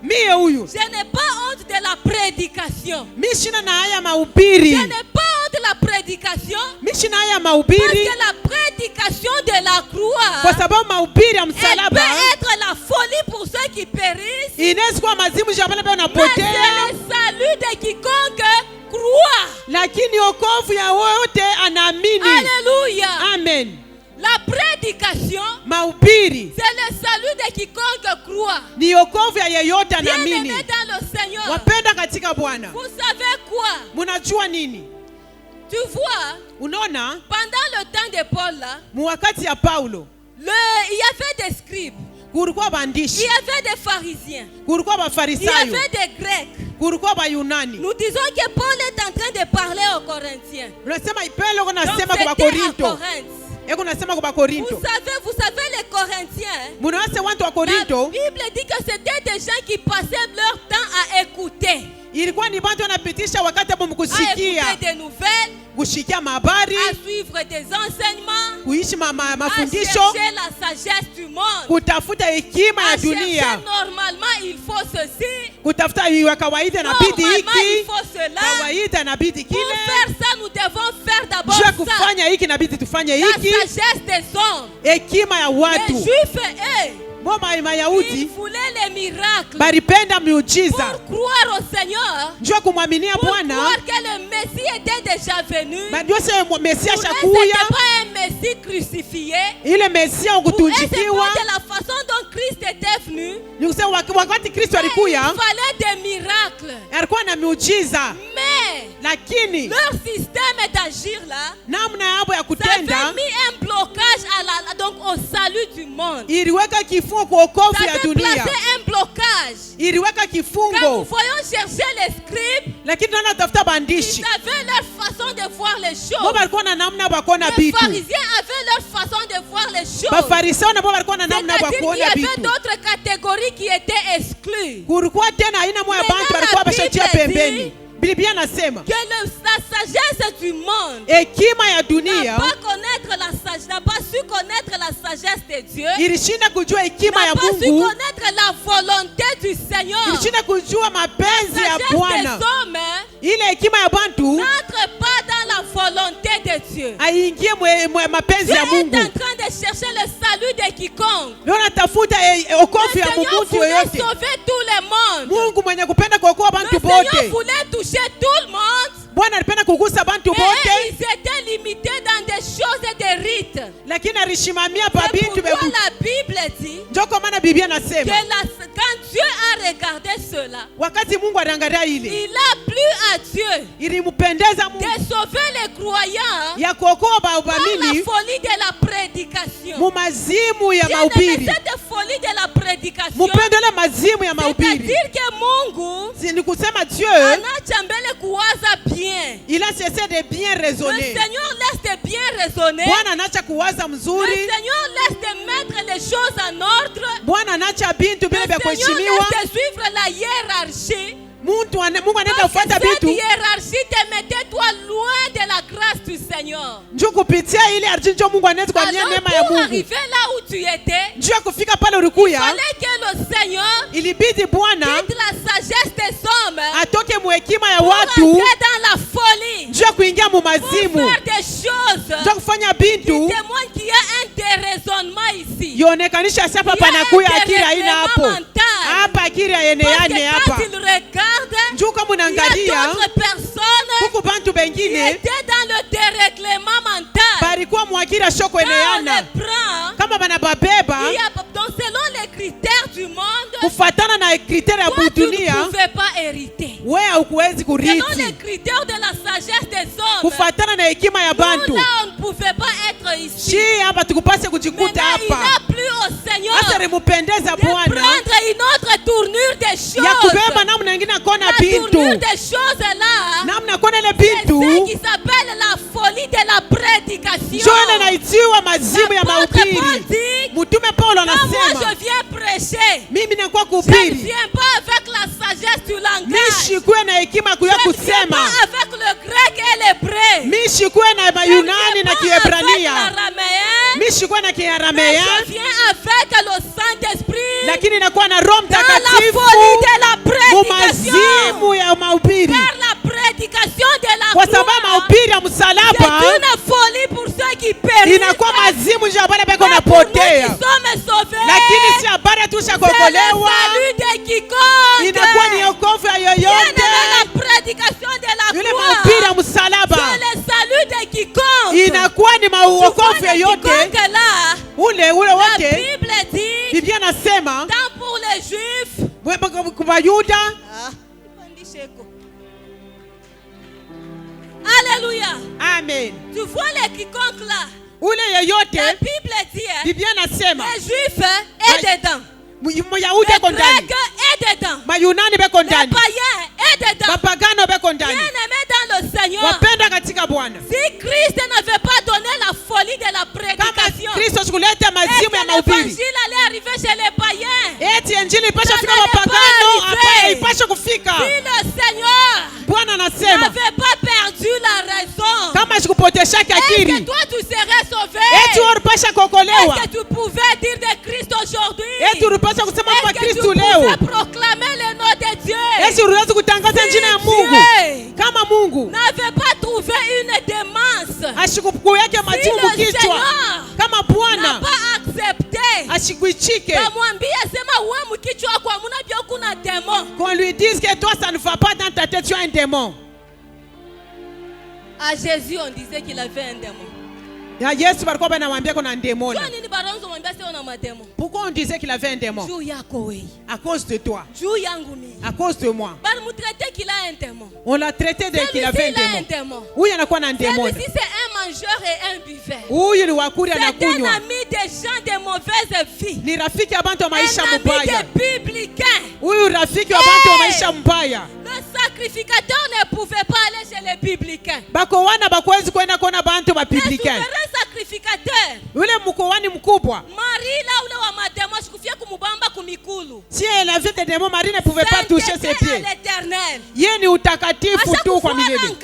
Mie huyu. Je n'ai pas honte de la prédication. Mishina na haya mahubiri. Je n'ai pas honte de la prédication. Mishina haya mahubiri. Parce que la prédication de la croix. Kwa sababu mahubiri ya msalaba. Elle peut être la folie pour ceux qui périssent. Inaweza kuwa mazimu ya wale ambao wanapotea. Mais c'est le salut de quiconque croit. Lakini wokovu ya wote anaamini. Alléluia. Amen. La prédication, mahubiri, c'est le salut de quiconque croit. Ni wokovu ya yeyote anaamini. Bien-aimé dans le Seigneur. Wapenda katika Bwana. Vous savez quoi? Munajua nini? Tu vois? Unaona? Pendant le temps de Paul là, wakati ya Paulo, il y avait des scribes. Kulikuwa bandishi. Il y avait des pharisiens. Kulikuwa bafarisayo. Il y avait des grecs. Kulikuwa bayunani. Nous disons que Paul est en train de parler aux Corinthiens. Unasema Paulo konasema kwa Korinto. Vous savez les Corinthiens. La Bible dit que c'était des gens qui passaient leur temps à écouter. Ilikuwa ni watu wanapitisha wakati hapo mkusikia. À écouter des nouvelles. Kusikia habari. À suivre des enseignements. Kuishi mafundisho. À chercher la sagesse du monde. Kutafuta hekima ya dunia. Normalement il faut ceci. Kutafuta ya kawaida na bidii hiki. Il faut cela. Kawaida na bidii kile. Pour faire ça nous devons faire d'abord ça. Kufanya hiki na bidii tufanye hiki. La sagesse des hommes. Hekima ya watu. Les Juifs Mayahudi voulaient les miracles. Balipenda miujiza. Pour croire au Seigneur. Njoo kumwaminia Bwana. Pour croire que le Messie était déjà venu. Pour Messia shakuya. C'était pas un Messie crucifié. Ile Messia ukutunjikiwa. C'est de la façon dont Christ était venu. Wakati Kristo alikuya. Il fallait des miracles. Alikuwa na miujiza. Mais lakini leur système d'agir là. Namna yao ya kutenda. Ça a mis un blocage donc au salut du monde. Iliweka kifungo kwa wokovu ya dunia. Ça a placé un blocage. Iliweka kifungo. Quand nous voyons chercher les scribes. Lakini tunatafuta bandishi. Ils avaient leur façon de voir les choses. Wao walikuwa na namna ya kuona vitu. Les pharisiens avaient leur façon de voir les choses. Bafarisayo nao walikuwa na namna ya kuona vitu. Il y avait d'autres catégories qui étaient exclues. Kulikuwa tena aina moja ya bantu walikuwa bashatia pembeni. Biblia nasema que la sagesse du monde hekima ya dunia n'a pas su connaître la sagesse de Dieu. Ilishinda kujua hekima ya Mungu. N'a pas su connaître la volonté du Seigneur. Ilishinda kujua mapenzi ya Bwana. Ile hekima ya bantu n'entre pas dans la volonté de Dieu. Aingie mapenzi ya Mungu. Dieu est en train de chercher le salut de quiconque. Ndio tafuta wokovu ya Mungu yote. Sauver tout le monde. Mungu mwenye kupenda kuokoa bantu bote. Le Seigneur voulait toucher tout le monde. Bwana alipenda kugusa bantu bote. Ils étaient limités dans des choses et des rites. Lakini alishimamia pa bintu bebu. La Bible dit ndio kwa maana Biblia nasema quand Dieu a regardé cela, wakati Mungu aliangalia ile, il a plu à Dieu ilimpendeza Mungu de sauver les croyants ya kuokoa par waamini la folie de la prédication. Mumazimu ya mahubiri. Cette folie de la prédication. Mupendele mazimu ya mahubiri. C'est-à-dire que Mungu ni kusema Dieu anaacha mbele kuwaza bien. Il a cessé de bien raisonner. Le Seigneur laisse de bien raisonner. Bwana anaacha kuwaza mzuri. Le Seigneur laisse de mettre les choses en ordre. Bwana anaacha bintu bila vya kuheshimiwa. Le Seigneur laisse de suivre la hiérarchie. Mungu anaenda Parce kufuata que cette vitu. hiérarchie te mettait toi loin de la grâce du Seigneur. Njoo kupitia ile arjinjo Mungu anaweza kwa Alors neema ya pour Mungu. arriver là où tu étais, Njoo kufika pale il ulikuya. fallait que le Seigneur Ilibidi Bwana quitte la sagesse des hommes atoke mu hekima ya pour watu. entrer dans la folie, Njoo kuingia mu pour mazimu. faire des choses Njoo kufanya qui bintu témoignent qu'il y a un déraisonnement ici. yonekanisha sapa panakuya akili haina hapo. Hapa akili haeneane Parce que hapa. quand il regarde, Njoo kama il y a unaangalia d'autres personnes huku bantu qui bengine étaient dans le dérèglement mental. balikuwa mwakili shoko Quand on eneana les prend, kama banababeba il y a, donc selon les critères du monde, kufatana na kriteria ya toi tu ne dunia, pouvais pas hériter. wewe haukuwezi Selon les kurithi critères de la sagesse des hommes, kufatana na hekima ya nous bantu. là on ne pouvait pas être ici. Shi hapa tukupase kujikuta Maintenant il hapa. n'a plus au Seigneur Hasa limupendeza de Bwana prendre une autre tournure des choses. ya kubeba namna nyingine kona La tournure bintu des choses là, namna kona ile c'est ce bintu qui s'appelle la folie de la prédication. njoo ile naitiwa mazimu ya L'apôtre Paul mahubiri. dit, Mtume Paulo quand moi anasema je viens prêcher, mimi nakuwa je ne kuhubiri, viens pas avec la sagesse du langage. mishikuwe na hekima kuya Je ne viens kusema, pas avec le grec et l'hébreu. mishikuwe na Je ne Mayunani viens na pas avec Kiebrania, l'araméen. mishikuwe na Mais Kiarameya, je viens avec le Saint-Esprit lakini inakuwa na Roho dans la Mtakatifu folie de la mu prédication. mazimu ya mahubiri, Car la prédication de la kwa sababu croix, mahubiri ya c'est msalaba une folie pour ceux qui périssent. inakuwa mazimu nje habari beko Mais pour nous napotea, qui sommes sauvés, lakini si habari tusha c'est le kuokolewa, salut de quiconque. inakuwa ni wokovu ya Bien yoyote. aimé, la prédication de la Yule croix, mahubiri ya msalaba c'est le salut de quiconque. inakuwa ni Tu vois, wokovu le yoyote quiconque là, ule la wote. Bible dit, Biblia anasema tant pour les Juifs, kwa Wayuda. Alléluia. Amen. Tu vois les quiconques là, Ule la yoyote Bible dit, hein, Biblia anasema les Juifs est dedans, Myahudi les eko ndani, Grecs est dedans, Mayunani beko les ndani, païens est dedans. mapagano beko Bien ndani, aimé dans le Seigneur, wapenda katika Bwana. si Christ n'avait pas donné la folie de la Kama prédication, Kristo sikuleta est-ce mazimu ya que mahubiri, l'évangile allait arriver chez les païens? eti injili ipasha Ça kufika n'allait pas mapagano? arriver. Hapana, ipasha kufika. Si le Seigneur Bwana anasema n'avait pas perdu la raison, kama sikupoteshaki est-ce que akili, toi tu serais sauvé? eti ulipasha Est-ce kuokolewa, que tu pouvais dire de Christ aujourd'hui? eti ulipasha kusema kwa Est-ce que tu Kristo pouvais leo, proclamer le nom de Dieu? eti uliweza kutangaza Si jina ya Dieu Mungu. Kama Mungu n'avait pas trouvé une démence, ashikukuweke majibu le kichwa, Seigneur kama n'a Bwana pas accepté, ashikuichike, kamwambia sema uwe mkichwa wako hamuna vyo kuna demo. qu'on lui dise que toi ça ne va pas dans ta tête, tu as un démon. À Jésus on disait qu'il avait un démon. Ya Yesu walikuwa wanamwambia kuna démon. Jua nini baronzo mwambia sio na mademo? Pourquoi on disait qu'il avait un démon? Juu yako wewe. À cause de toi, Juu yangu mimi. à cause de moi. Bali mutraite qu'il a un démon. On l'a traité de qu'il avait un Celui-ci, il a un démon. démon. Huyu anakuwa na démon. Celui-ci c'est un mangeur et un buveur. Huyu ni wakuri C'est un anakunywa. ami des gens de mauvaise vie. Ni rafiki ya bantu wa maisha Un ami mbaya. des publicains. Huyu rafiki wa bantu wa maisha mbaya. Le sacrificateur ne pouvait pas aller chez les publicains. Bakowana bakwezi kwenda kuona bantu ba Le publicain. souverain sacrificateur, Yule mkowani mkubwa. Marie là ule wa mademo shikufia kumubamba kumikulu. Si elle avait des démons, Marie ne pouvait pas toucher ses Sainteté à pieds. l'Éternel. Yeye ni utakatifu tu kwa milele.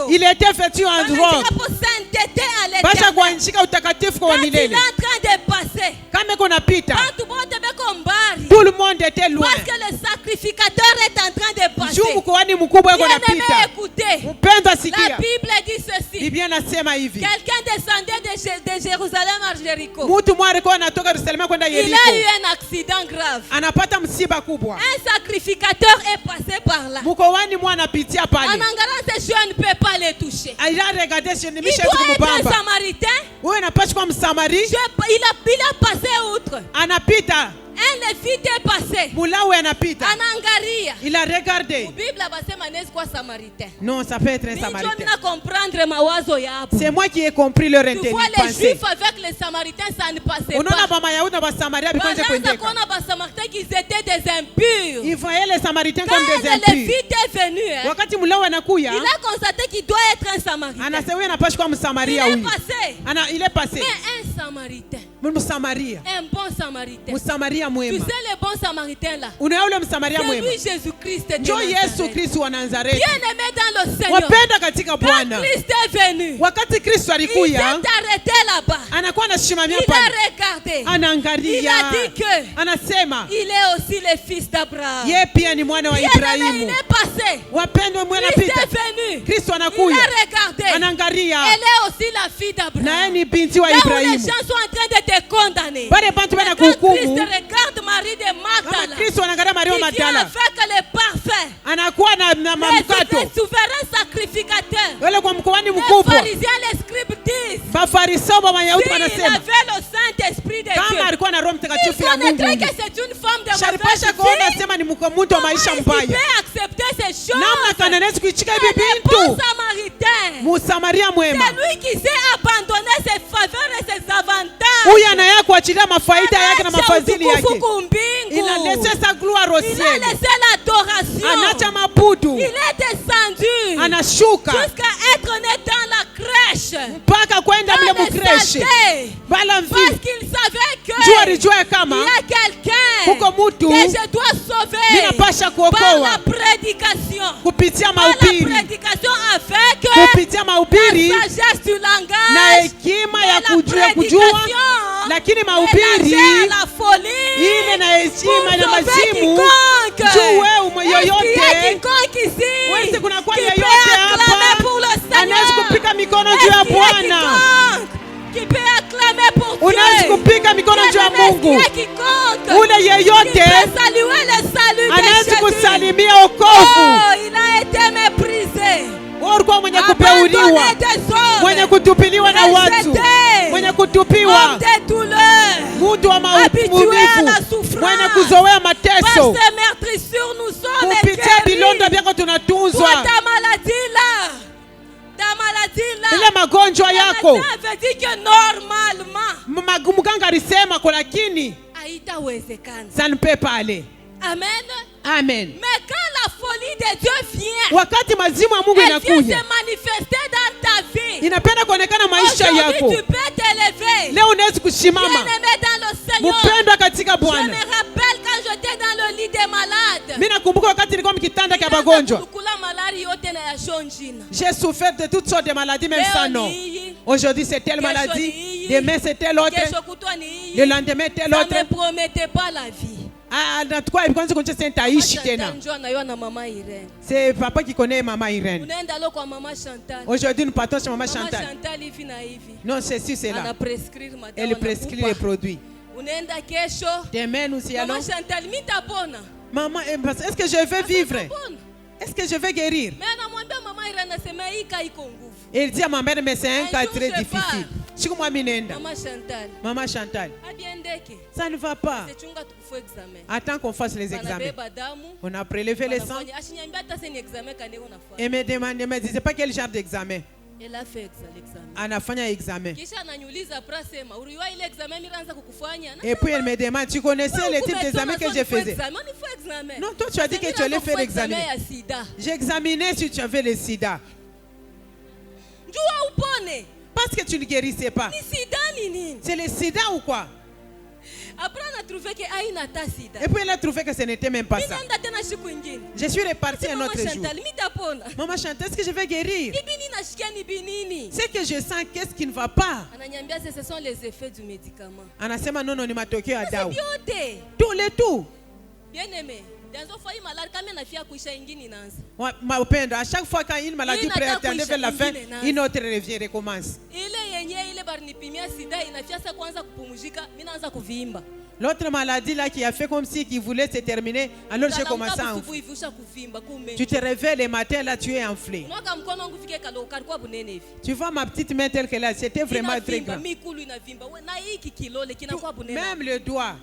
Il était vêtu en robe. Pour sainteté à Basha l'Éternel. kuanzika utakatifu kwa Quand il est milele. en train de passer, Kama kuna pita, quand bote beko mbari, tout le monde était loin. parce que le sacrificateur est en train de passer. Juu mkowani mkubwa yuko Bien aimé, napita. écoutez. Mpendwa La sikia. Bible dit ceci. Biblia nasema hivi. Quelqu'un descendait de Jérusalem à Jéricho. Mtu mmoja alikuwa anatoka Yerusalemu kwenda Il a eu Yeriko. un accident grave. Anapata msiba kubwa. Un sacrificateur est passé par là. Mkowani mwa anapitia En pale. Angalan, ce je ne peux pas les toucher. Il a regardé sur Il nimisha doit être un kumubamba. samaritain. Huyo anapaswa kuwa Msamari. Il a passé outre. Anapita. Un lévite est passé. Mulawi anapita. Anangaria. Il a regardé. Bible basema nezi kwa samaritain. Non, ça peut être un Nicho Samaritain. mina comprendre mawazo ya hapo. C'est moi qui ai compris leur Tu vois les pensée. juifs avec les samaritains ça ne passait Unaona pas. ba Mayahudi na ba Samaria bikwanze Wanaanza kuendeka. kuona basamaritains qu'ils étaient des impurs. Ils voyaient les Samaritains Quand comme des le impurs. lévite est venu, hein, Wakati Mulawi anakuya, il a constaté qu'il doit être un samaritain. anasema huyu anapaswa kuwa Il Msamaria est huyu. passé. Il est passé. Mais un samaritain, Msamaria. Un bon samaritain. Msamaria Tu mwema. sais le bon samaritain là. Unaona Msamaria C'est mwema. lui Jésus-Christ de Ndio Yesu Nazareth. Kristo wa Nazareti. Bien-aimé dans le Seigneur. Wapenda katika Quand Bwana. Christ est venu, Wakati Kristo il s'est alikuya, arrêté là-bas. anakuwa anasimamia Il a pale. regardé. Il Anaangalia. a dit que Anasema, il est aussi le fils d'Abraham. yeye pia ni mwana wa Bien-aimé, il Ibrahimu. est passé. Wapendwa mwana Christ pita. est venu. Kristo Il anakuya. a regardé. Anaangalia. Elle est aussi la fille Na yeye d'Abraham. ni binti wa Là où les Ibrahimu. gens sont en train de te condamner. Pale bantu bana Quand Christ kuhukumu. regarde Marie de Kama Magdala, Kristo anaangalia Maria wa qui vient Magdala. avec le parfait, Anakuwa na mamkato. le souverain sacrificateur. Wale kwa mkoani Les mkubwa. pharisiens, les scribes disent, Mafarisayo wa Wayahudi s'il wanasema avait le Saint-Esprit de Dieu, kama alikuwa na Roho il Mtakatifu ya Mungu. connaîtrait que c'est une femme de Sharipasha mauvaise kuona vie. sema ni mtu wa maisha Comment il mbaya. peut accepter ces choses? Namna kanaweza kuichika hivi Le bon bintu. samaritain, Msamaria mwema. c'est lui qui s'est abandonné ses faveurs et ses avantages. Huyu anayeye kuachilia mafaida yake na mafadhili yake. Il Il a laissé sa gloire au a ciel. laissé l'adoration. Anaacha mabudu. Il est descendu Anashuka jusqu'à être né dans la crèche. mpaka kwenda mle Dans les mkreshi. saletés. Bala Parce mvili. qu'il savait que Jua alijua il y kama a quelqu'un kuko mutu que je dois sauver ninapasha par la kuokoa prédication. kupitia Par la mahubiri. prédication avec Kupitia mahubiri la sagesse du na langage. hekima ya Mais la kujua, prédication lakini mélangée mahubiri à la folie. ile na heshima na Pour sauver mazimu quiconque. juu wewe Est-ce qu'il y a yoyote quiconque ici Wese kuna kwa qui peut yeyote acclamer hapa pour le anaweza Seigneur? kupika mikono Est-ce juu ya qu'il y a Bwana. quiconque qui peut acclamer pour Dieu? Unaweza kupika mikono juu ya Est-ce qu'il Mungu. y a quiconque Ule qui yeyote peut saluer le salut de anaweza Jésus? kusalimia wokovu. Oh, il a été méprisé, Wewe ulikuwa mwenye kupeuliwa, abandonné des hommes, mwenye kutupiliwa na watu, rejeté, mwenye homme kutupiwa, de douleur, mtu wa habitué à maumivu, la souffrance. mwenye kuzoea Par mateso. ces meurtrissures, nous sommes Kupitia vilonda guéris. vyako Toi, tunatunzwa. ta maladie là, ta maladie là, Ile magonjwa le yako médecin avait dit que normalement mganga alisema kwa, lakini haitawezekana. ça ne peut pas aller. Amen. Amen. Mais quand la folie de Dieu vient, Wakati mazimu ya Mungu elle vient inakuja, se manifester dans ta vie. inapenda kuonekana maisha yako. Aujourd'hui, tu peux t'élever. Leo unaweza kusimama. Bien-aimé dans le Seigneur, Mpendwa katika je Bwana. me rappelle quand j'étais dans le lit des malades. Mimi nakumbuka wakati nilikuwa mkitanda kia magonjwa. Kukula malari yote na ya shonjina. J'ai souffert de toutes sortes de maladies, même sans nom. Aujourd'hui c'est telle maladie, demain c'est telle autre, Kesho kutwa ni hii. le lendemain telle Ça autre. ne promettait pas la vie. Natukua kwanza kunja sentaishi tena. Chantal njoo na yo na mama Irene. C'est papa qui connaît maman Irene. Unaenda lo kwa mama Chantal. Aujourd'hui nous partons chez maman Mama Chantal. Chantal hivi na hivi. Non, c'est si c'est là. Ana prescrire madawa. Elle prescrit les produits. Unaenda kesho. Demain nous y allons. Mama Chantal mitapona. Maman, est-ce que je vais vivre? Atapona. Est-ce que je vais guérir? Mais anamwambia mama Irene asema hii iko nguvu. Il dit à ma mère, mais c'est un Un cas jour, très je difficile. Siku mwa minenda. Mama Chantal. Maman Chantal, Abiendeke. ça ne va pas. Sechunga tukufu examen. Attends qu'on fasse les examens. Banabeba damu. On a prélevé les sangs. Wanafanya. Ashinyambia hata sasa ni examen kaneko nafanya. Et me demandait, me disait pas quel genre d'examen. Elle a fait l'examen. Anafanya examen. Kisha ananiuliza prasema, "Uliwahi ile examen nilianza kukufanya?" Et puis elle me demande, tu connaissais les types d'examens que je faisais? Non, toi tu as dit que tu allais faire l'examen. J'ai examiné si tu avais le sida. Njua upone. Parce que tu ne guérissais pas. Ni sida ni nini? C'est le sida ou quoi? Après on a trouvé que haina ta sida. Et puis elle a trouvé que ce n'était même pas ça. Ninaenda tena siku nyingine. Je suis reparti un autre jour. Chantal, mitapona. Maman Chantal, est-ce que je vais guérir? Nibini nashikia ni binini. C'est que je sens qu'est-ce qui ne va pas. Ananiambia ce sont les effets du médicament. Anasema non, non, ni matokeo ya dawa. Biote. Tout le tout. Bien-aimé. Dans fois malade kama nafia kuisha ingine inaanza. Upendo, à chaque fois quand une maladie prétend vers la fin, une autre revient, recommence. Ile yenye ile barinipimia sida inafia sasa kuanza kupumzika, mimi naanza kuvimba. L'autre maladie là qui a fait comme si qui voulait se terminer, alors j'ai commencé à enfler. Tu te réveilles le matin là, tu es enflé. Tu vois ma petite main telle qu'elle est, c'était vraiment très grand. Même le doigt.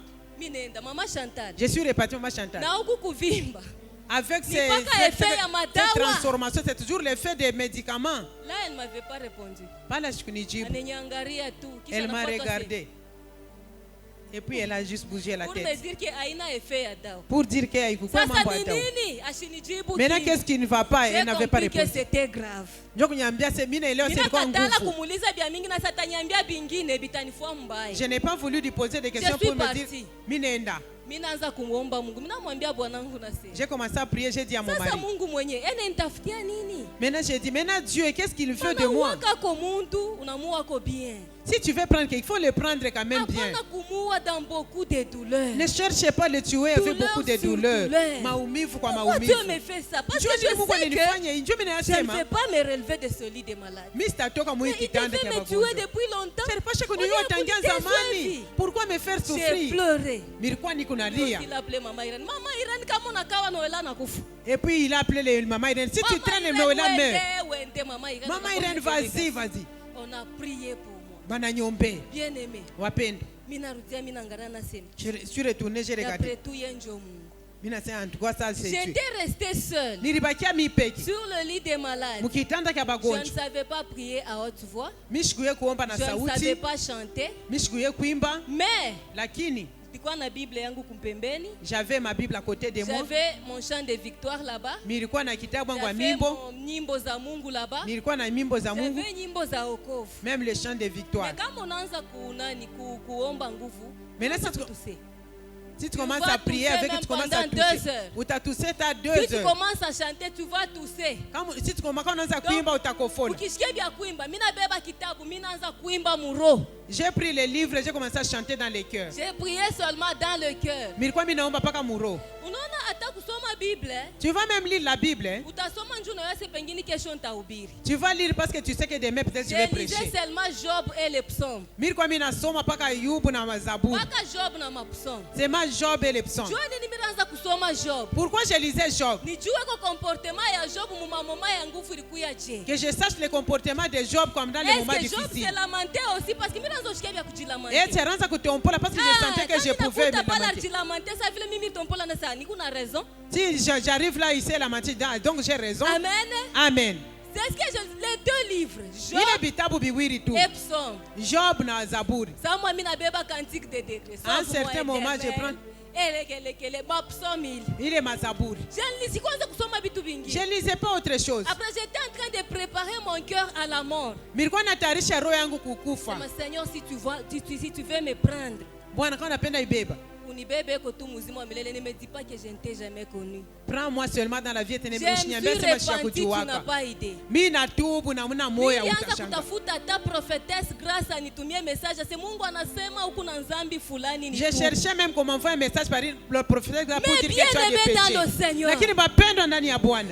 Je suis reparti maman Chantal. Avec cette transformation, c'est toujours l'effet des médicaments. Là, elle ne m'avait pas répondu. Elle m'a regardé. Et puis elle a juste bougé la tête. Pour me dire que haina effet ya dawa. Pour dire qu'il y a eu quoi mambo ya dawa. Maintenant qu'est-ce qui ne va pas? Elle n'avait pas répondu. Que c'était grave. Je n'ai pas voulu lui poser des questions pour me dire Minenda. J'ai commencé à prier, j'ai dit à mon mari. Maintenant j'ai dit, maintenant Dieu, qu'est-ce qu'il veut de moi? Si tu veux prendre quelqu'un, il faut le prendre quand même bien. Ne cherchez pas à le tuer avec beaucoup de douleurs. Pourquoi Dieu me fait ça? Parce que je sais que je ne vais pas me relever de ce lit de malade. Il devait me tuer depuis longtemps. Pourquoi me faire souffrir? J'ai pleuré. Et puis il a appelé Maman Irène. Si tu traînes Noëlla meurt. Maman Irène, vas-y, vas-y. On a prié pour moi. Bien aimé. Je suis retourné, j'ai regardé. J'étais resté seul sur le lit des malades. Je ne savais pas prier à haute voix. Je ne savais pas chanter. Mais j'avais ma Bible à côté de moi. J'avais mon chant de victoire là-bas. J'avais mon nyimbo za Mungu là-bas. J'avais nyimbo za wokovu. Même le chant de victoire. Mais quand on anza kuomba nguvu, si tu commences à prier avec, tu commences à tousser. Ou tu as toussé, tu as 2 heures. Si tu commences à chanter, tu vas tousser. Si tu commences à kuimba, tu as kofola. J'ai pris les livres et j'ai commencé à chanter dans les cœurs. J'ai prié seulement dans le cœur. Tu vas même lire la Bible. Tu vas lire parce que tu sais que demain peut-être tu vas prêcher. Je lisais seulement Job et les psaumes. C'est ma Job et les psaumes. Pourquoi je lisais Job? Que je sache le comportement de Job comme dans les moments difficiles. Et tu as parce que je sentais que je pouvais me lamenter. Si j'arrive là, ici, lamenter, donc j'ai raison. Amen. Amen. C'est ce que les 2 livres, Job et Psaume. Job na Zabour. À un certain moment, je prends. Il est ma Zabour. Je ne lisais pas autre chose. Après, j'étais en train de préparer mon cœur à la mort. Seigneur, si tu veux me prendre, ne me dis pas que je ne t'ai jamais connu. Prends-moi seulement dans la vie éternelle. Je me suis repenti, tu n'as pas idée. Je cherchais même comment envoyer un message par le prophète pour dire que tu as des péchés.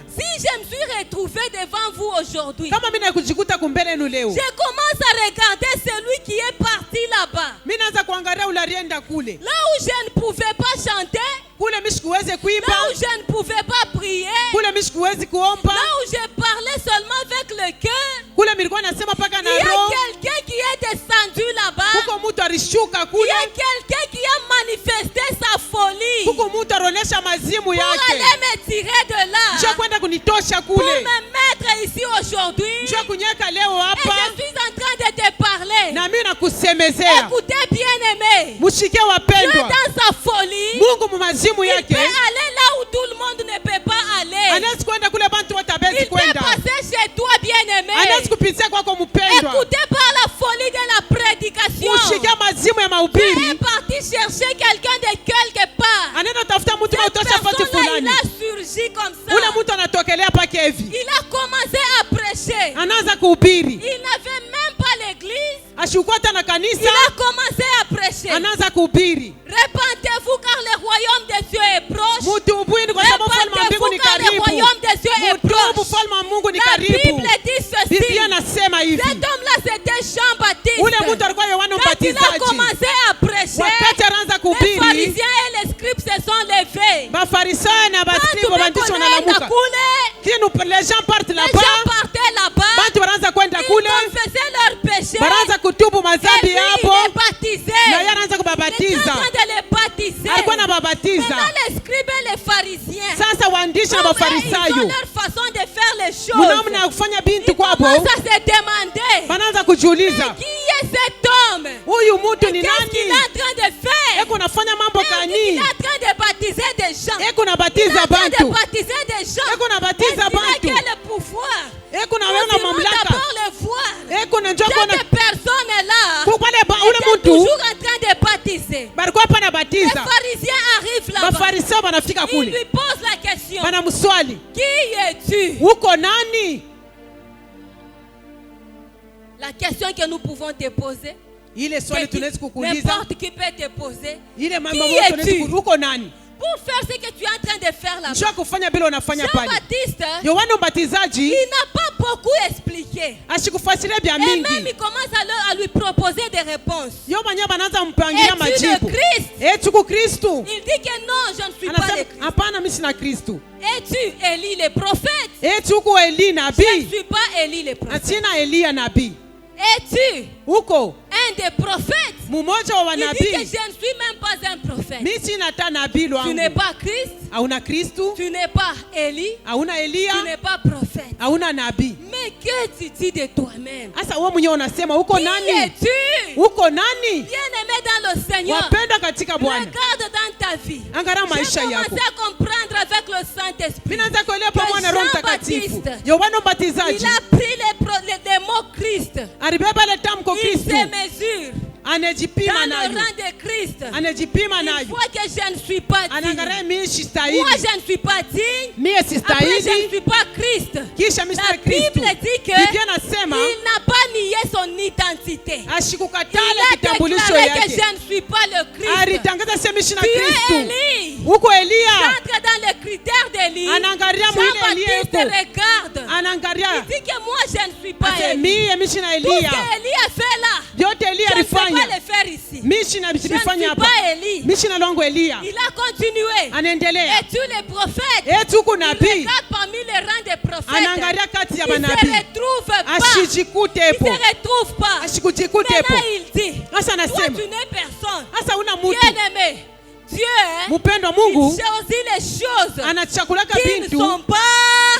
Si je me suis retrouvé devant vous aujourd'hui, je commence à regarder celui qui est parti là-bas. Là où je ne pouvais pas chanter, là où je ne pouvais pas prier, là où je parlais seulement avec le cœur, il y a quelqu'un qui est descendu là-bas. Il y a quelqu'un qui a manifesté sa folie pour aller me tirer de là, pour me mettre ici aujourd'hui. Et je suis en train de te parler. Écoutez, bien-aimé, Dieu dans sa folie, il peut aller là où tout le monde ne peut pas aller. Il peut passer chez toi, bien-aimé. Écoutez par la folie de la prédication. Il est parti chercher quelqu'un de quelque part. Cette personne-là, il a surgi comme ça. Il a commencé à prêcher. Il n'avait même pas l'église. Il a commencé à prêcher. Répentez-vous car le royaume des cieux est proche. Répentez-vous car le royaume des cieux est proche. La Bible dit ceci. Cet homme-là, c'était Jean-Baptiste. Quand il a commencé à prêcher, les pharisiens et les scribes se sont levés. Les gens partent là-bas. Ils confessaient leurs péchés. Et lui, il est baptisé. Il est en train de les baptiser. Maintenant, les scribes et les pharisiens, ils ont leur façon de faire les choses. Ils commencent à se demander, mais qui est cet homme Huyu mtu ni Qu'est-ce qu'il est en train de faire? Eko nafanya mambo Il est gani? en train de baptiser des gens. Eko Il est nabatiza en train de bantu. baptiser des gens. Eko nabatiza Il a bantu. quel pouvoir? Eko na Nous wewe na devons mamlaka. d'abord le voir. Eko na njoo kuona Cette personne-là ule était mtu toujours en train de baptiser. balikuwa hapa Les nabatiza. pharisiens arrivent là-bas. Mafarisayo wanafika Ils lui kule. posent la question. Wanamswali, Qui es-tu? uko nani? La question que nous pouvons te poser, Ile swali tunaweza kukuuliza. n'importe qui peut te poser. Ile mambo Qui yote tunaweza es-tu? kuuliza, uko nani? Pour faire ce que tu es en train de faire là-bas. Njoo kufanya bila unafanya pale. Jean-Baptiste, Yohana Mbatizaji il n'a pas beaucoup expliqué. ashikufasiria vya Et même mingi. il commence à lui proposer des réponses. Yo mwenyewe anaanza mpangilia Es-tu le majibu. Christ? Tuko Kristo. Il dit que non, je ne suis pas le Anasema Christ. hapana, mimi sina Kristo. Es-tu Élie le prophète? Tuko Eli Je ne nabii. suis pas Élie le prophète. Sina Elia nabii. Es-tu Uko un des prophètes? mmoja wa Il dit que je wanabii. ne suis même pas un prophète. Mimi sina hata nabii Tu n'es lwangu. pas Christ, Hauna Kristo, tu n'es pas Élie, hauna tu Elia, n'es pas prophète. hauna nabii. Mais que tu dis de toi-même? Sasa wewe mwenyewe unasema uko Qui nani? es-tu? Uko nani? Bien-aimé dans le Seigneur, Wapenda katika Bwana. regarde dans ta vie. Angalia J'ai maisha commencé yako. à comprendre avec le Saint-Esprit. Mimi naanza kuelewa pamoja na Roho Mtakatifu. Jean-Baptiste, Yohana il Mbatizaji a pris les mots Christ. alibeba ile tamko Il Kristo. se mesure Anajipima dans le nayo. rang de Christ. Anajipima Il nayo. voit que je ne suis pas digne. Anaangalia mimi Moi, sistahili. je ne suis pas digne. Mimi Après, je ne sistahili. suis pas Christ. Kisha mimi La sina Kristo. Bible dit que Biblia nasema il n'a pas nié son identité. Il ashikukatala a kitambulisho déclaré que yake. je ne suis pas le Christ. Alitangaza sema mimi sina Tu es Kristo. Élie. Uko Elia. Entre dans les critères d'Élie. Anaangalia mwili Elia Jean-Baptiste yuko. regarde. Anaangalia. Il dit que moi, je ne suis pas Ase Élie. mimi sina Tout ce Elia. qu'Élie a fait là, Vyote Elia je ne peux pas alifanya. le faire ici. Mimi sina Je ne suis bifanya hapa. pas Élie. Mimi sina longo Elia. Il a continué. Anaendelea. Et tous les prophètes, Tuko il nabii. regarde parmi les rangs des prophètes. Anaangalia kati ya Il ne se manabii. retrouve pas. Il Ashijikutepo. ne se retrouve pas. Ashikujikutepo. Maintenant, il dit, Sasa toi, anasema. tu n'es personne. Sasa una mtu. Bien-aimé, Dieu, Mpendo wa il Mungu choisit les choses anachakulaka qui ne bintu sont pas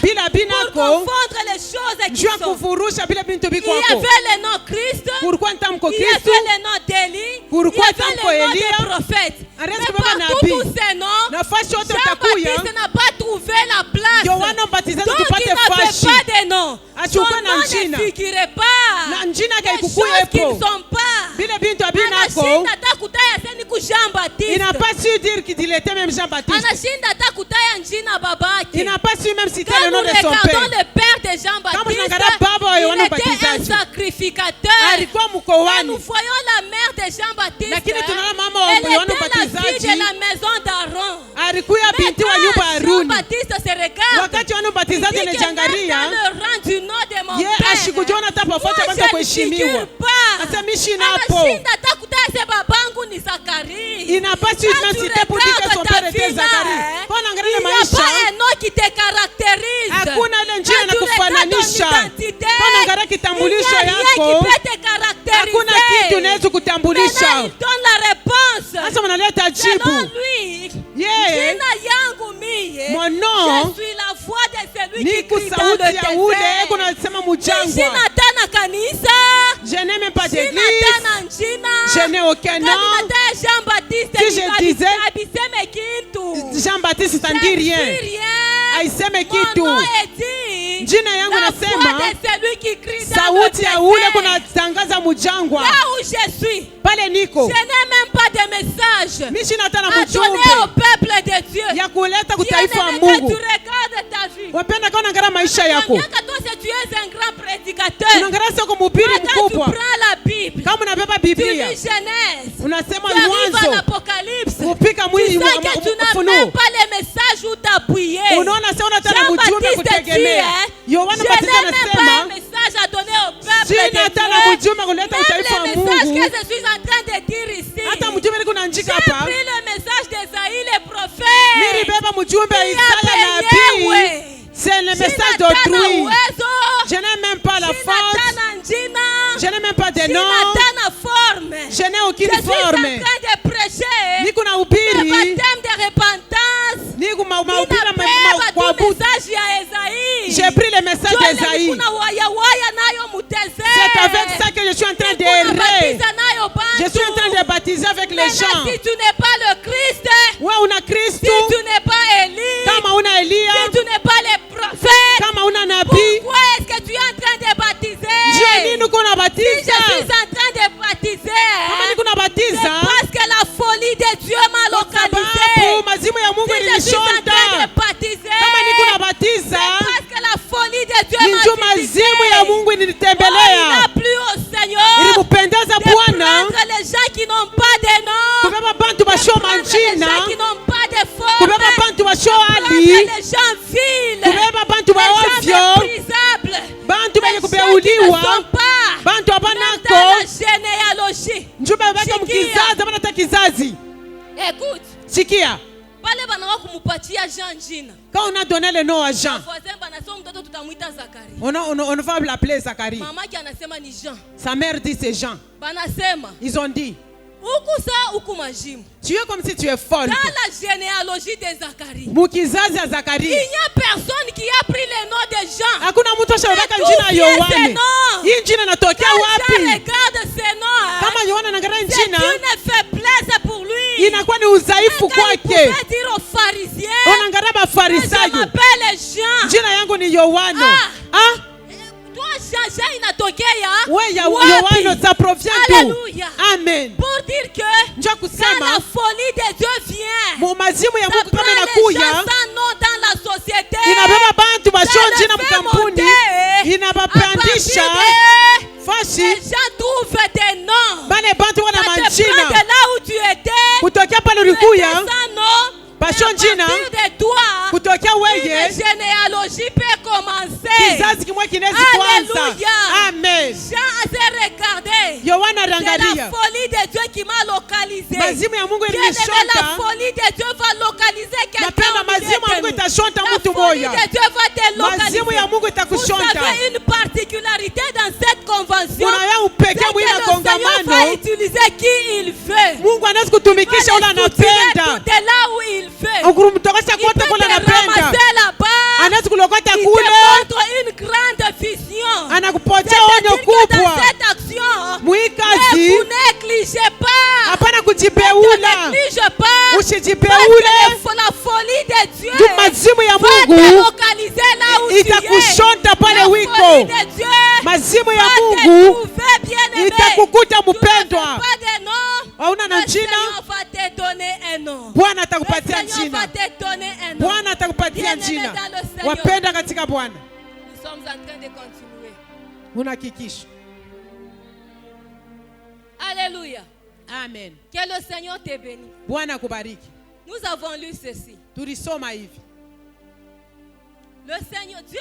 bila pour binako confondre les choses qui juu ya sont. kufurusha bila bintu Il y bikwako. avait le nom Christ, Kulikuwa ntamko il y Kristo, avait le nom d'Élie, il y Kulikuwa avait tamko le nom Elia, des prophètes. Arrête Mais kubeba partout nabii. tous ces noms, nafasi yote utakuya. Jean-Baptiste n'a pas trouvé la place. Yohana Mbatizaji Donc il tupate n'avait fashi. pas de nom. Son Achukue na nom njina. ne figurait pas. Na njina Les kaikukuye choses qui ne epo. sont pas. Bila bintu abinako Anashinda hata kutaya seni ku Jean-Baptiste. il n'a pas su dire qu'il était même Jean-Baptiste. Anashinda hata kutaya njina babake. Il n'a pas su même citer Quand le nom nous de son regardons père. le père de Kama Jean-Baptiste, tunaangalia baba wa Yohana il était un Mbatizaji. sacrificateur. Alikuwa Quand nous mkoani. voyons la mère de Jean-Baptiste, Lakini tunaona mama wa elle Yohana était la fille Mbatizaji. de la maison d'Aaron. Alikuwa Mais binti wa nyumba ya quand Haruni. Jean-Baptiste se regarde, Wakati Yohana il Mbatizaji dit que même anajiangalia, dans le rang du nom de mon ye père, ashikujiona hata pafuata moi, kwanza je ne kuheshimiwa. figure pas. Asa mishi napo. Anashinda hata kutaya se babangu ni Zakari. Il n'a pas su Quand même tu citer pour dire que son regardes ta père était vie là, Zacharie. Kwa il naangalia n'y a maisha. pas un nom qui te caractérise. Hakuna ile njia Quand tu regardes inakufananisha. ton identité, Kwa naangalia il n'y kitambulisho a rien yako. qui peut te caractériser. Hakuna kitu inaweza Maintenant, kutambulisha. il donne la réponse. Sasa mnaleta Selon jibu. lui, Yeye jina yangu mie, Mwana, je suis la voix de celui ni qui crie dans kusauti le ya ule désert. eko nasema mujangwa. Sina tena kanisa, Je n'ai même pas sina d'église. tena njina. Je n'ai aucun Quand nom. nataya Jean-Baptiste, Si je disais- abiseme kintu. Jean-Baptiste ça ne dit rien. Haiseme kitu. Mon nom est dit, Jina yangu la nasema voix de celui qui crie dans sauti ya le ule désert. kunatangaza mujangwa. Là où je suis, Pale niko. je n'ai même pas de message Mimi sina hata na à donner au mjumbe peuple de Dieu. ya kuleta Bien kutaifa wa aimé, quand tu Mungu. regardes ta vie, Wapenda kana ngara maisha yako. combien que toi si tu es un grand prédicateur, Unaangalia sio kumhubiri quand tu mkubwa. prends la Bible, Kama unabeba tu Biblia, lis Genèse, unasema tu arrives à mwanzo, l'Apocalypse, kupika tu mwili sens que tu n'as Ufunuo. même pas les messages où t'appuyer. Unaona sasa unataka mjumbe Jean-Baptiste dit, kutegemea. Yohana je Mbatizaji n'ai même pas un anasema message à donner au peuple sina de hata na Dieu. mjumbe kuleta Même utaifa wa les messages Mungu. que je suis en train de dire ici. Hata mjumbe niko naandika J'ai hapa. pris le message d'Esaïe le prophète. Nilibeba mjumbe wa Il Isaya a nabii. payé. C'est le Sina message tena d'autrui. uwezo. Je n'ai même pas la Sina force. tena njina. Je n'ai même pas de Sina nom. tena forme. Je n'ai aucune Je suis en forme. train de prêcher Niko na le ubiri. baptême de repentance. Niko mahubiri Ninabeba kwa tu message ya Esaïe. J'ai pris le message d'Esaïe. Kuna waya waya nayo muteze. C'est avec ça que je suis en train d'errer. Unabatiza nayo Je suis en train de baptiser avec les gens. Si tu n'es pas le Christ, wewe una Kristo, si tu n'es pas Élie, kama una Elia, si tu n'es pas les prophètes, kama una nabii, pourquoi est-ce que tu es en train de baptiser? je nini uko unabatiza? Si je suis en train de baptiser, Kama niko unabatiza, c'est parce que la folie de Dieu m'a localisé. sababu mazimu ya Mungu Si je suis en ilinishonda. train de baptiser, Kama niko c'est unabatiza, parce que la folie de Dieu ninjo m'a visité. mazimu ya Mungu Oh, il ilinitembelea. n'a plu au Seigneur Ilimpendeza de Bwana prendre les gens qui n'ont pas de nom, kubeba bantu de basho prendre les manjina, gens qui n'ont pas de forme, kubeba bantu basho prendre hali, les gens vils, kubeba bantu ba les gens ovyo, méprisables, bantu benye les gens qui ne kubeuliwa, sont pas bantu dans abanako, la généalogie. njube beka mkizazi abana ta kizazi. Écoute, Sikia, pale banawa kumupatia Jean jina. quand on a donné le nom à Jean, Voisin banasema mtoto tutamuita Zakari. on va l'appeler Zacharie. Mama yake anasema ni Jean. Sa mère dit c'est Jean. Banasema Ils ont dit, huku saa huku majimu. tu es comme si tu es folle. Dans la généalogie de Zacharie, Mukizazi ya il Zacharie. n'y a personne qui a pris le nom de Jean. Hakuna mtu ashabaka Mais jina d'où ya vient ce Yohane. nom? Hii jina inatokea Quand wapi? Jean regarde ce nom, Kama Yohana anaangalia c'est jina, une faiblesse pour lui. inakuwa ni udhaifu Quand il kwake. pouvait dire aux pharisiens, Wanaangalia je Mafarisayo, m'appelle Jean. jina yangu ni Yohana. Ah. Ah, Toi, Jean inatokea we ya wapi? Yohana ça provient d'où? Alléluia. Amen. Pour dire que Njoo quand kusema la folie de Dieu vient, mazimu ya ça Mungu prend kama les gens inakuya, sans nom dans la société. inabeba bantu basho Ça jina le fait mkampuni, monter. inabapandisha À partir de- fashi, les gens trouvent des noms. bale bantu wana Ça te prend de manjina. là où tu étais. Kutokea pale Tu étais ulikuya, sans nom. basho Et à jina, partir de toi, kutokea une weye, généalogie peut commencer. kizazi kimwe kinezi kwanza. Alléluia. Amen. Jean s'est regardé. Yohana C'est la aliangalia, folie de Dieu qui m'a localisé. mazimu ya Mungu Bien aimé, la ilinishonta. folie de Dieu va localiser quelqu'un. Napenda au milieu mazimu ya de Mungu nous. itashonta La mtu folie moya. de Dieu va te Mazimu ya localiser. Mungu Vous itakushonta. avez une particularité dans cette convention. Kuna ya C'est upekee que mwila le Seigneur va kongamano. utiliser qui il veut. Mungu anaweza kutumikisha ule Il va les soutirer anapenda. de là où il veut. Ukumtokesha Il kote peut kule te anapenda. ramasser là-bas. Anaweza kulokota Il te kule. montre une grande vision. Anakupotea onyo C'est-à-dire que dans kubwa. cette action, Mwikazi, vous négligez pas. hapana Ne kujibeula. néglige pas. Parce Usijibeule. que la folie de Dieu Juu mazimu ya va te Mungu localiser là où tu es. itakushonta pale La wiko. folie de Dieu Mazimu ya va te Mungu trouver bien-aimé. itakukuta Tu mpendwa. n'as pas de nom. Hauna na Le jina, Seigneur va te donner un nom. Bwana Le atakupatia Seigneur va jina. te donner un nom. Bwana atakupatia Bien-aimé jina. dans le Seigneur. Wapenda katika Bwana. Nous sommes en train de continuer. Unahakikisha. Alléluia. Amen. Que le Seigneur te bénisse. Bwana akubariki. Nous avons lu ceci. Tulisoma hivi. Le Seigneur Dieu,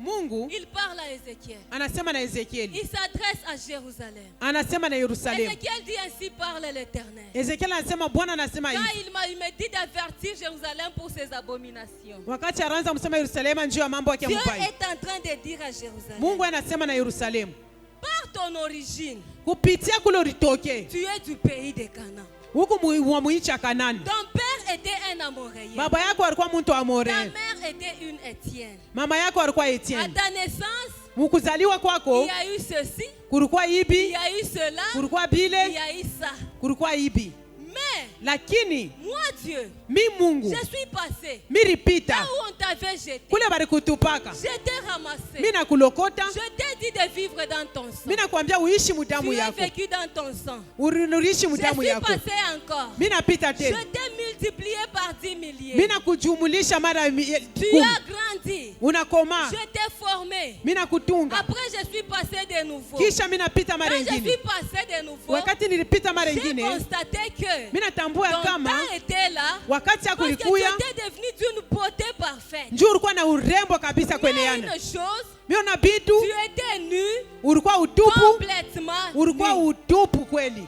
Mungu il parle à Ézéchiel. anasema na Ezekieli. Il s'adresse à Jérusalem. Anasema na Yerusalemu. Ézéchiel dit ainsi parle l'Éternel. Ezekieli anasema Bwana anasema Quand hivi. il me dit d'avertir Jérusalem pour ses abominations. Wakati anaanza kusema Yerusalemu njoo ya mambo yake Dieu mabaya. est en train de dire à Jérusalem, Mungu anasema na Yerusalemu. par ton origine, Kupitia kule ulitoke. tu es du pays de Canaan. Huku wa muichi ya Kanani. Ton père était un Amoréen. Baba yako alikuwa mtu wa Ta More. mère était une Étienne. Mama yako alikuwa À Etienne. ta naissance, Mukuzaliwa il kwako y a eu ceci, kulikuwa il ibi, y a eu cela, kulikuwa il bile, y a eu ça. kulikuwa ibi. Mais Lakini moi, Dieu, mi Mungu je suis passé miripita là où on t'avait jeté. kule barikutupaka. Je t'ai ramassé. Mi nakulokota, Je t'ai dit de vivre dans ton sang. mi nakwambia uishi Tu mudamu as yako. vécu dans ton sang. Uishi Je mudamu suis yako. passé encore. Mi napita Je tena. t'ai multiplié par 10 milliers. Mi nakujumulisha mara Tu kumi. as grandi. Unakoma. Je t'ai formé. Mi nakutunga. Après, je suis passé de nouveau. Kisha mi napita mara Quand je suis ingine. passé de nouveau, Wakati nilipita mara j'ai ingine, constaté que mi natambua ton kama temps était là wakati yako parce que tu ulikuya étais devenu d'une beauté parfaite. njoo ulikuwa na urembo kabisa kwenye Mais yana. une chose, Miona bitu tu étais nu, ulikuwa utupu, complètement ulikuwa nu. utupu kweli.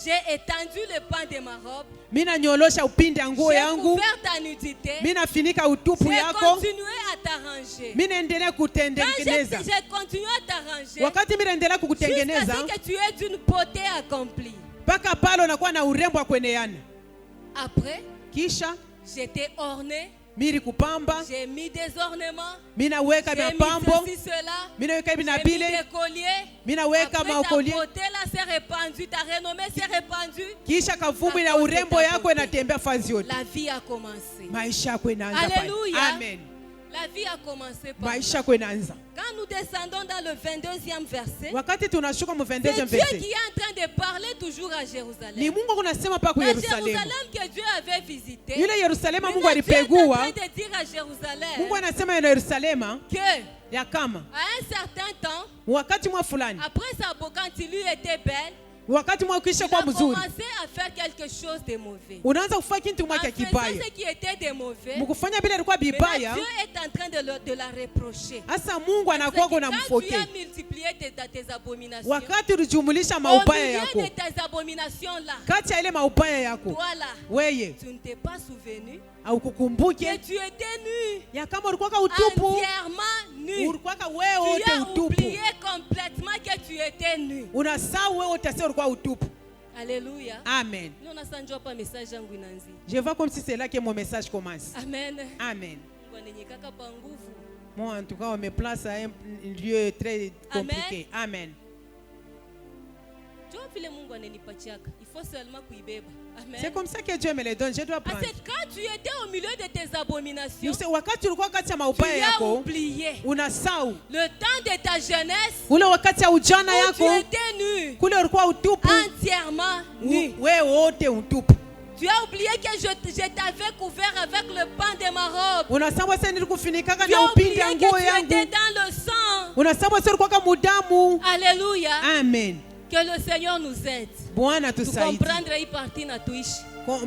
J'ai étendu le pan de ma robe. Mimi nanyolosha upinde ya nguo J'ai yangu, couvert ta nudité. mimi nafinika utupu J'ai yako, continué à t'arranger. mimi naendelea Quand kutengeneza. j'ai continué à t'arranger, Wakati mimi naendelea jusqu'à kukutengeneza, ce que tu es d'une beauté accomplie. mpaka pale unakuwa na urembo wa kwenye yana. Après, Kisha je t'ai orné miri kupamba, j'ai mis des ornements, minaweka mapambo, ceci, cela, minaweka j'ai mis binabile, des colliers. minaweka Après, ta makollie. beauté là s'est répandue, ta renommée s'est répandue. Kisha kavumbi na urembo yako inatembea fazi yote. La vie a commencé. Maisha yako inaanza pale. Alléluia. Amen. La vie a commencé par Maisha là. yako inaanza. Quand nous descendons dans le 22e verset, Wakati tunashuka mu c'est 22e Dieu verset. qui est en train de parler toujours à Jérusalem. Ni Mungu kunasema pa ku La Yerusalemu. Jérusalem que Dieu avait visité. Yule Yerusalema Mungu Dieu est en alipegua. train de dire à Jérusalem Mungu anasema yana Yerusalema que ya kama à un certain temps, wakati mwa fulani, après sa peau, quand il lui était belle, wakati mwa ukisha il kwa a mzuri, commencé à faire quelque chose de mauvais. unaanza kufanya kitu En mwa cha faisant kibaya. ce qui était de mauvais, Mkufanya bila ilikuwa maintenant bibaya, Dieu est en train de la reprocher. hasa Mungu C'est anakuwa que kuna quand tu mfoke. as multiplié tes abominations, Wakati ulijumulisha au maubaya milieu yako, de tes abominations là, kati ya ile maubaya yako, toi là, weye tu ne t'es pas souvenu au kukumbuke que tu étais nu, ya kama ulikuwa utupu, entièrement nu. ulikuwa wewe Tu wote as utupu. oublié complètement que tu étais nu. Unasahau wewe wote sasa ulikuwa utupu. Alléluia. Amen. Nous n'assanjons pas message yangu inanzi. Je vois comme si c'est là que mon message commence. Amen. Amen. Wananyekaka pa nguvu. Moi, en tout cas, on me place à un lieu très compliqué. Amen. Jua vile Mungu ananipatiaka. Il faut seulement kuibeba. Amen. C'est comme ça que Dieu me le donne. Je dois prendre. Parce que quand tu étais au milieu de tes abominations, Wakati ulikuwa kati ya tu maubaya as yako, oublié unasahau. le temps de ta jeunesse Ule wakati ya ujana où tu yako, étais nu, kule ulikuwa utupu, entièrement nu. wewe wote utupu. Tu as oublié que je t'avais couvert avec le pan de ma robe. Unasahau sasa nilikufunikaka Tu na as oublié upinde ya que nguo tu étais yangu. dans le sang. Unasahau sasa ulikuwa mudamu. Alléluia. Amen. Que le Seigneur nous aide. Bwana Tu tusaidie. comprendre hii partie na tuishi.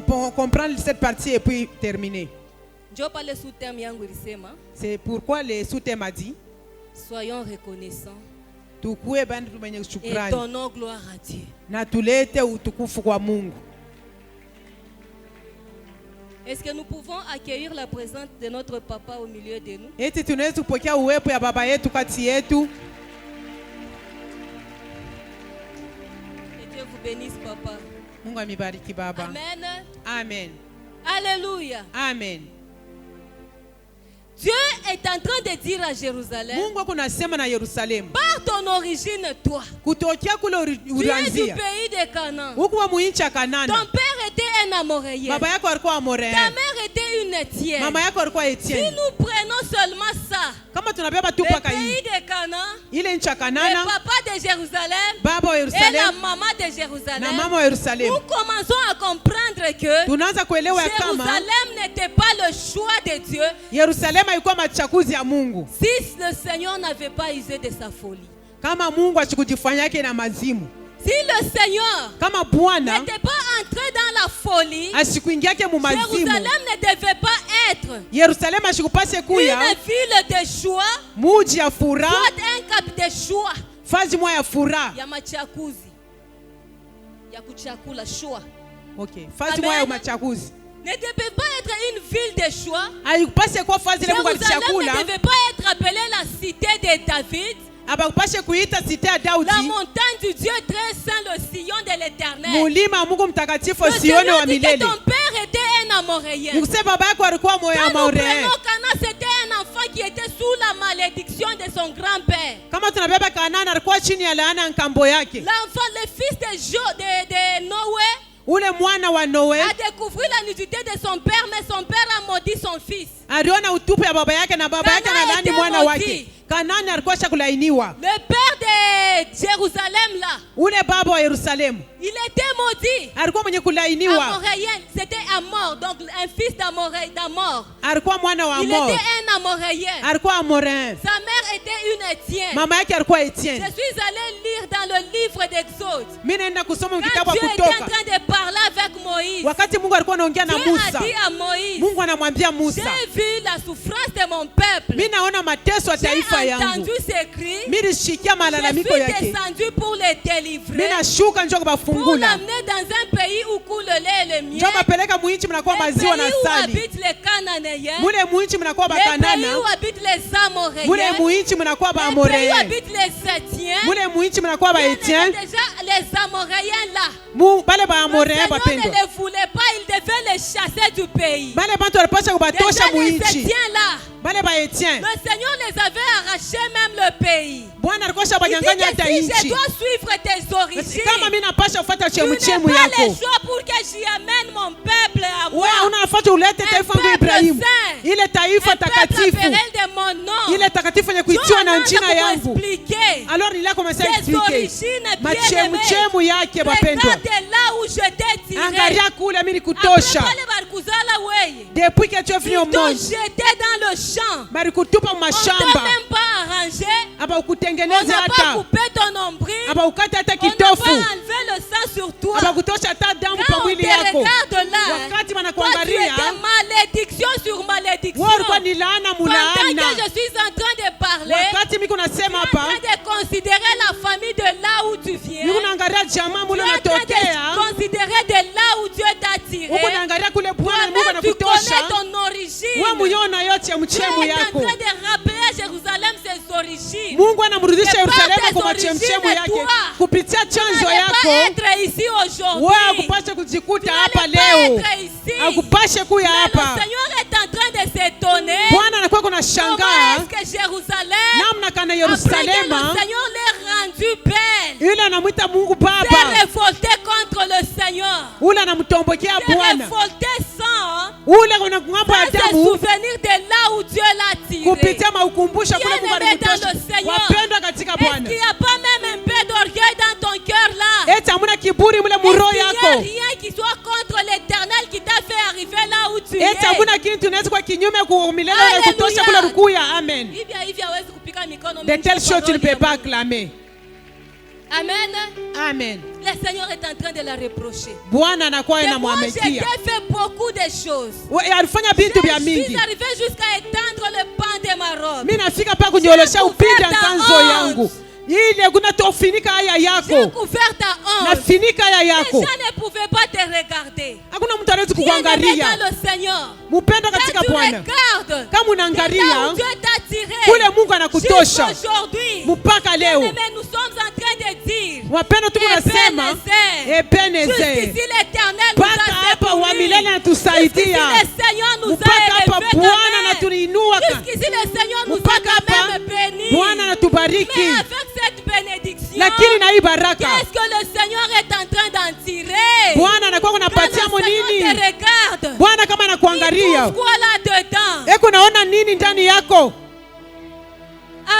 Pour comprendre cette partie et puis terminer. Ndio pale sous-thème yangu ilisema, C'est pourquoi le sous-thème a dit, soyons reconnaissants tukue bandu mwenye et shukrani donnons gloire à Dieu. na tulete utukufu kwa Mungu. Est-ce que nous pouvons accueillir la présence de notre papa au milieu de nous? Eti tunaweza kupokea uwepo ya baba yetu kati yetu. Que Dieu vous bénisse, papa. Mungu amibariki baba. Amen. Amen. Alléluia. Amen. Dieu est en train de dire à Jérusalem, Mungu kunasema na Yerusalemu, par ton origine, toi, kutokea kule tu es du ulianzia, pays de Canaan. huku wa muinchi ya Ton Kanana. père était un Amoréen. Baba yako alikuwa Ta Amoréen. mère était une Étienne. Mama yako alikuwa Si Etienne. nous prenons seulement ça, Kama tunabeba tu le paka pays hii, de Canaan, ile nchi ya le Kanana, papa de Jérusalem baba wa et la Yerusalemu maman de na Jérusalem, mama wa Yerusalemu, nous commençons à comprendre que tunaanza kuelewa ya kama Jérusalem n'était pas le choix de Dieu Yerusalemu ilikuwa machaguzi ya Mungu. si le Seigneur n'avait pas usé de sa folie. Kama Mungu asikujifanya yake na mazimu, Si le Seigneur kama Bwana n'était pas entré dans la folie, asikuingia yake mu mazimu, Jérusalem ne devait pas être Yerusalemu asikupase kuya une ville de choix, muji ya furaha, soit un cap de choix. fazi moya ya furaha. Ya machakuzi ya kuchakula choix Okay, fazi Amen. moya ya machaguzi. ne devait pas être une ville de choix. Haikupase kuwa fazi ile Mungu Jérusalem alichakula, ne devait pas être appelée la cité de David, abakupashe kuita site ya la Daudi, montagne du Dieu très saint, le sillon de l'Éternel. mulima wa Mungu mtakatifu Le Sioni Seigneur wa dit que milele. ton père était un Amoréen. Nikusema baba yako alikuwa moya Quand nous Amoréen. prenons Cana, c'était un enfant qui était sous la malédiction de son grand-père. Kama tunabeba Kanana alikuwa chini ya laana nkambo yake. L'enfant, le fils de Noé, Ule mwana wa Noe a découvert la nudité de son père, mais son père a maudit son fils. aliona utupu ya baba yake na baba yake Kana analani était mwana maudit. wake. Kanani alikuwa shakulainiwa. Le père de Jérusalem là, Ule baba wa Yerusalemu il était maudit. alikuwa mwenye kulainiwa, Amoréen, c'était Amor, donc un fils d'Amor. alikuwa mwana wa Il Amor, était un Amoréen. alikuwa Amoréen. Sa mère était une Étienne. Mama yake alikuwa Je Etienne. suis allée lire dans le livre d'Exode. Mimi naenda kusoma Quand kitabu Dieu était en Kutoka. train de parler avec Moïse, Wakati Mungu alikuwa anaongea na Dieu a Musa, dit à Moïse, Mungu anamwambia Musa, j'ai vu la souffrance de mon peuple. mimi naona mateso ya taifa J'ai yangu. entendu ses cris. Mimi nishikia Je malalamiko suis yake. descendu pour les délivrer, Mimi nashuka njoo pour kubafungula. l'amener dans un pays où coule le lait et le miel. Njoo bapeleka muinchi mnakuwa Le maziwa na pays où asali. habitent les Cananéens. Mule muinchi mnakuwa Le pays Bakanana. où habitent les Amoréens. Mule muinchi mnakuwa Le pays où Baamoréen. habitent les Sétiens. Mule muinchi mnakuwa Il y avait Baetienne. déjà les Amoréens là. Bale Le Baamoréen Seigneur bapendwa. ne les voulait pas, il devait les les chasser du pays. Bale bantu walipasha kubatosha muinchi. Là. Bale ba Etienne. Le Seigneur les avait arrachés même le pays. Bwana alikuwa banyanganya hata Si inchi. je dois suivre tes origines. Kama mimi napasha kufuata chemu yako. yako. Le choix pour que j'y amène mon peuple à moi. Wewe unafanya ulete taifa la Ibrahimu. Ile taifa takatifu. Ile takatifu yenye kuitiwa na jina yangu. Alors il a commencé à expliquer. Machemu yake bapendwa. Angalia kule mimi nikutosha. Depuis que tu es venu au monde. J'étais dans le champ. Barikutupa mashamba. On t'a même pas arrangé. Aba ukutengeneze hata. On n'a pas coupé ton nombril. Aba ukata hata kitofu. On n'a pas enlevé le sang sur toi. Aba kutosha hata damu kwa mwili yako. Wakati wanakuangalia. Malédiction sur malédiction. Wewe ni laana mulaana. Pendant que je suis en train de parler. Wakati mimi nasema hapa. En train de considérer la famille de là où tu viens. Mimi naangalia jamaa mule unatokea. Considérer de là où Dieu t'a tiré. Uko naangalia kule Bwana Mungu anakutosha. Tu connais ton origine. Wewe muiona yote ya mchemu yako. En train de rappeler à Jérusalem ses origines. Mungu anamrudisha Yerusalemu kwa mchemu yake kupitia chanzo yako. Wewe akupashe kujikuta hapa leo. Akupashe kuya hapa. Bwana anakuwa kuna shangaa. Namna kana Yerusalema. Yule anamuita Mungu Baba. Ule anamtombokea Bwana. Ule kuna ngambo ya damu. Kupitia maukumbusha kule Mungu alimtosha. Wapendwa katika Bwana. Eti hamuna kiburi mule muro yako. Eti hamuna kitu kinaweza kwa kinyume kwa milele ya kutosha kule rukuya. Amen. De telles choses tu ne peux pas clamer. Amen. Amen. Le Seigneur est en train de la reprocher. Bwana anakuwa anamwamkia. J'ai fait beaucoup de choses. Alifanya vitu vya mingi. Je suis arrivé jusqu'à étendre le pan de ma robe. Mimi nafika pa kunyolosha upinde wa kanzo yangu. Ile kuna tofinika haya yako. J'ai couvert ta honte. Nafinika haya yako. Les gens ne pouvaient pas te regarder. Hakuna mtu anaweza kukuangalia. Mpendo katika Bwana. Kama unaangalia kule Mungu anakutosha. Mpaka leo. Nous sommes en train de dire. Wapendo tuko nasema Ebeneze. Mpaka hapa wa milele anatusaidia. Mpaka hapa Bwana anatuinua. Mpaka hapa Bwana anatubariki. Lakini na hii baraka. Qu'est-ce que le Seigneur est en train d'en tirer? Bwana anakuwa kunapatia nini? Bwana kama anakuangalia. Eko naona nini ndani yako?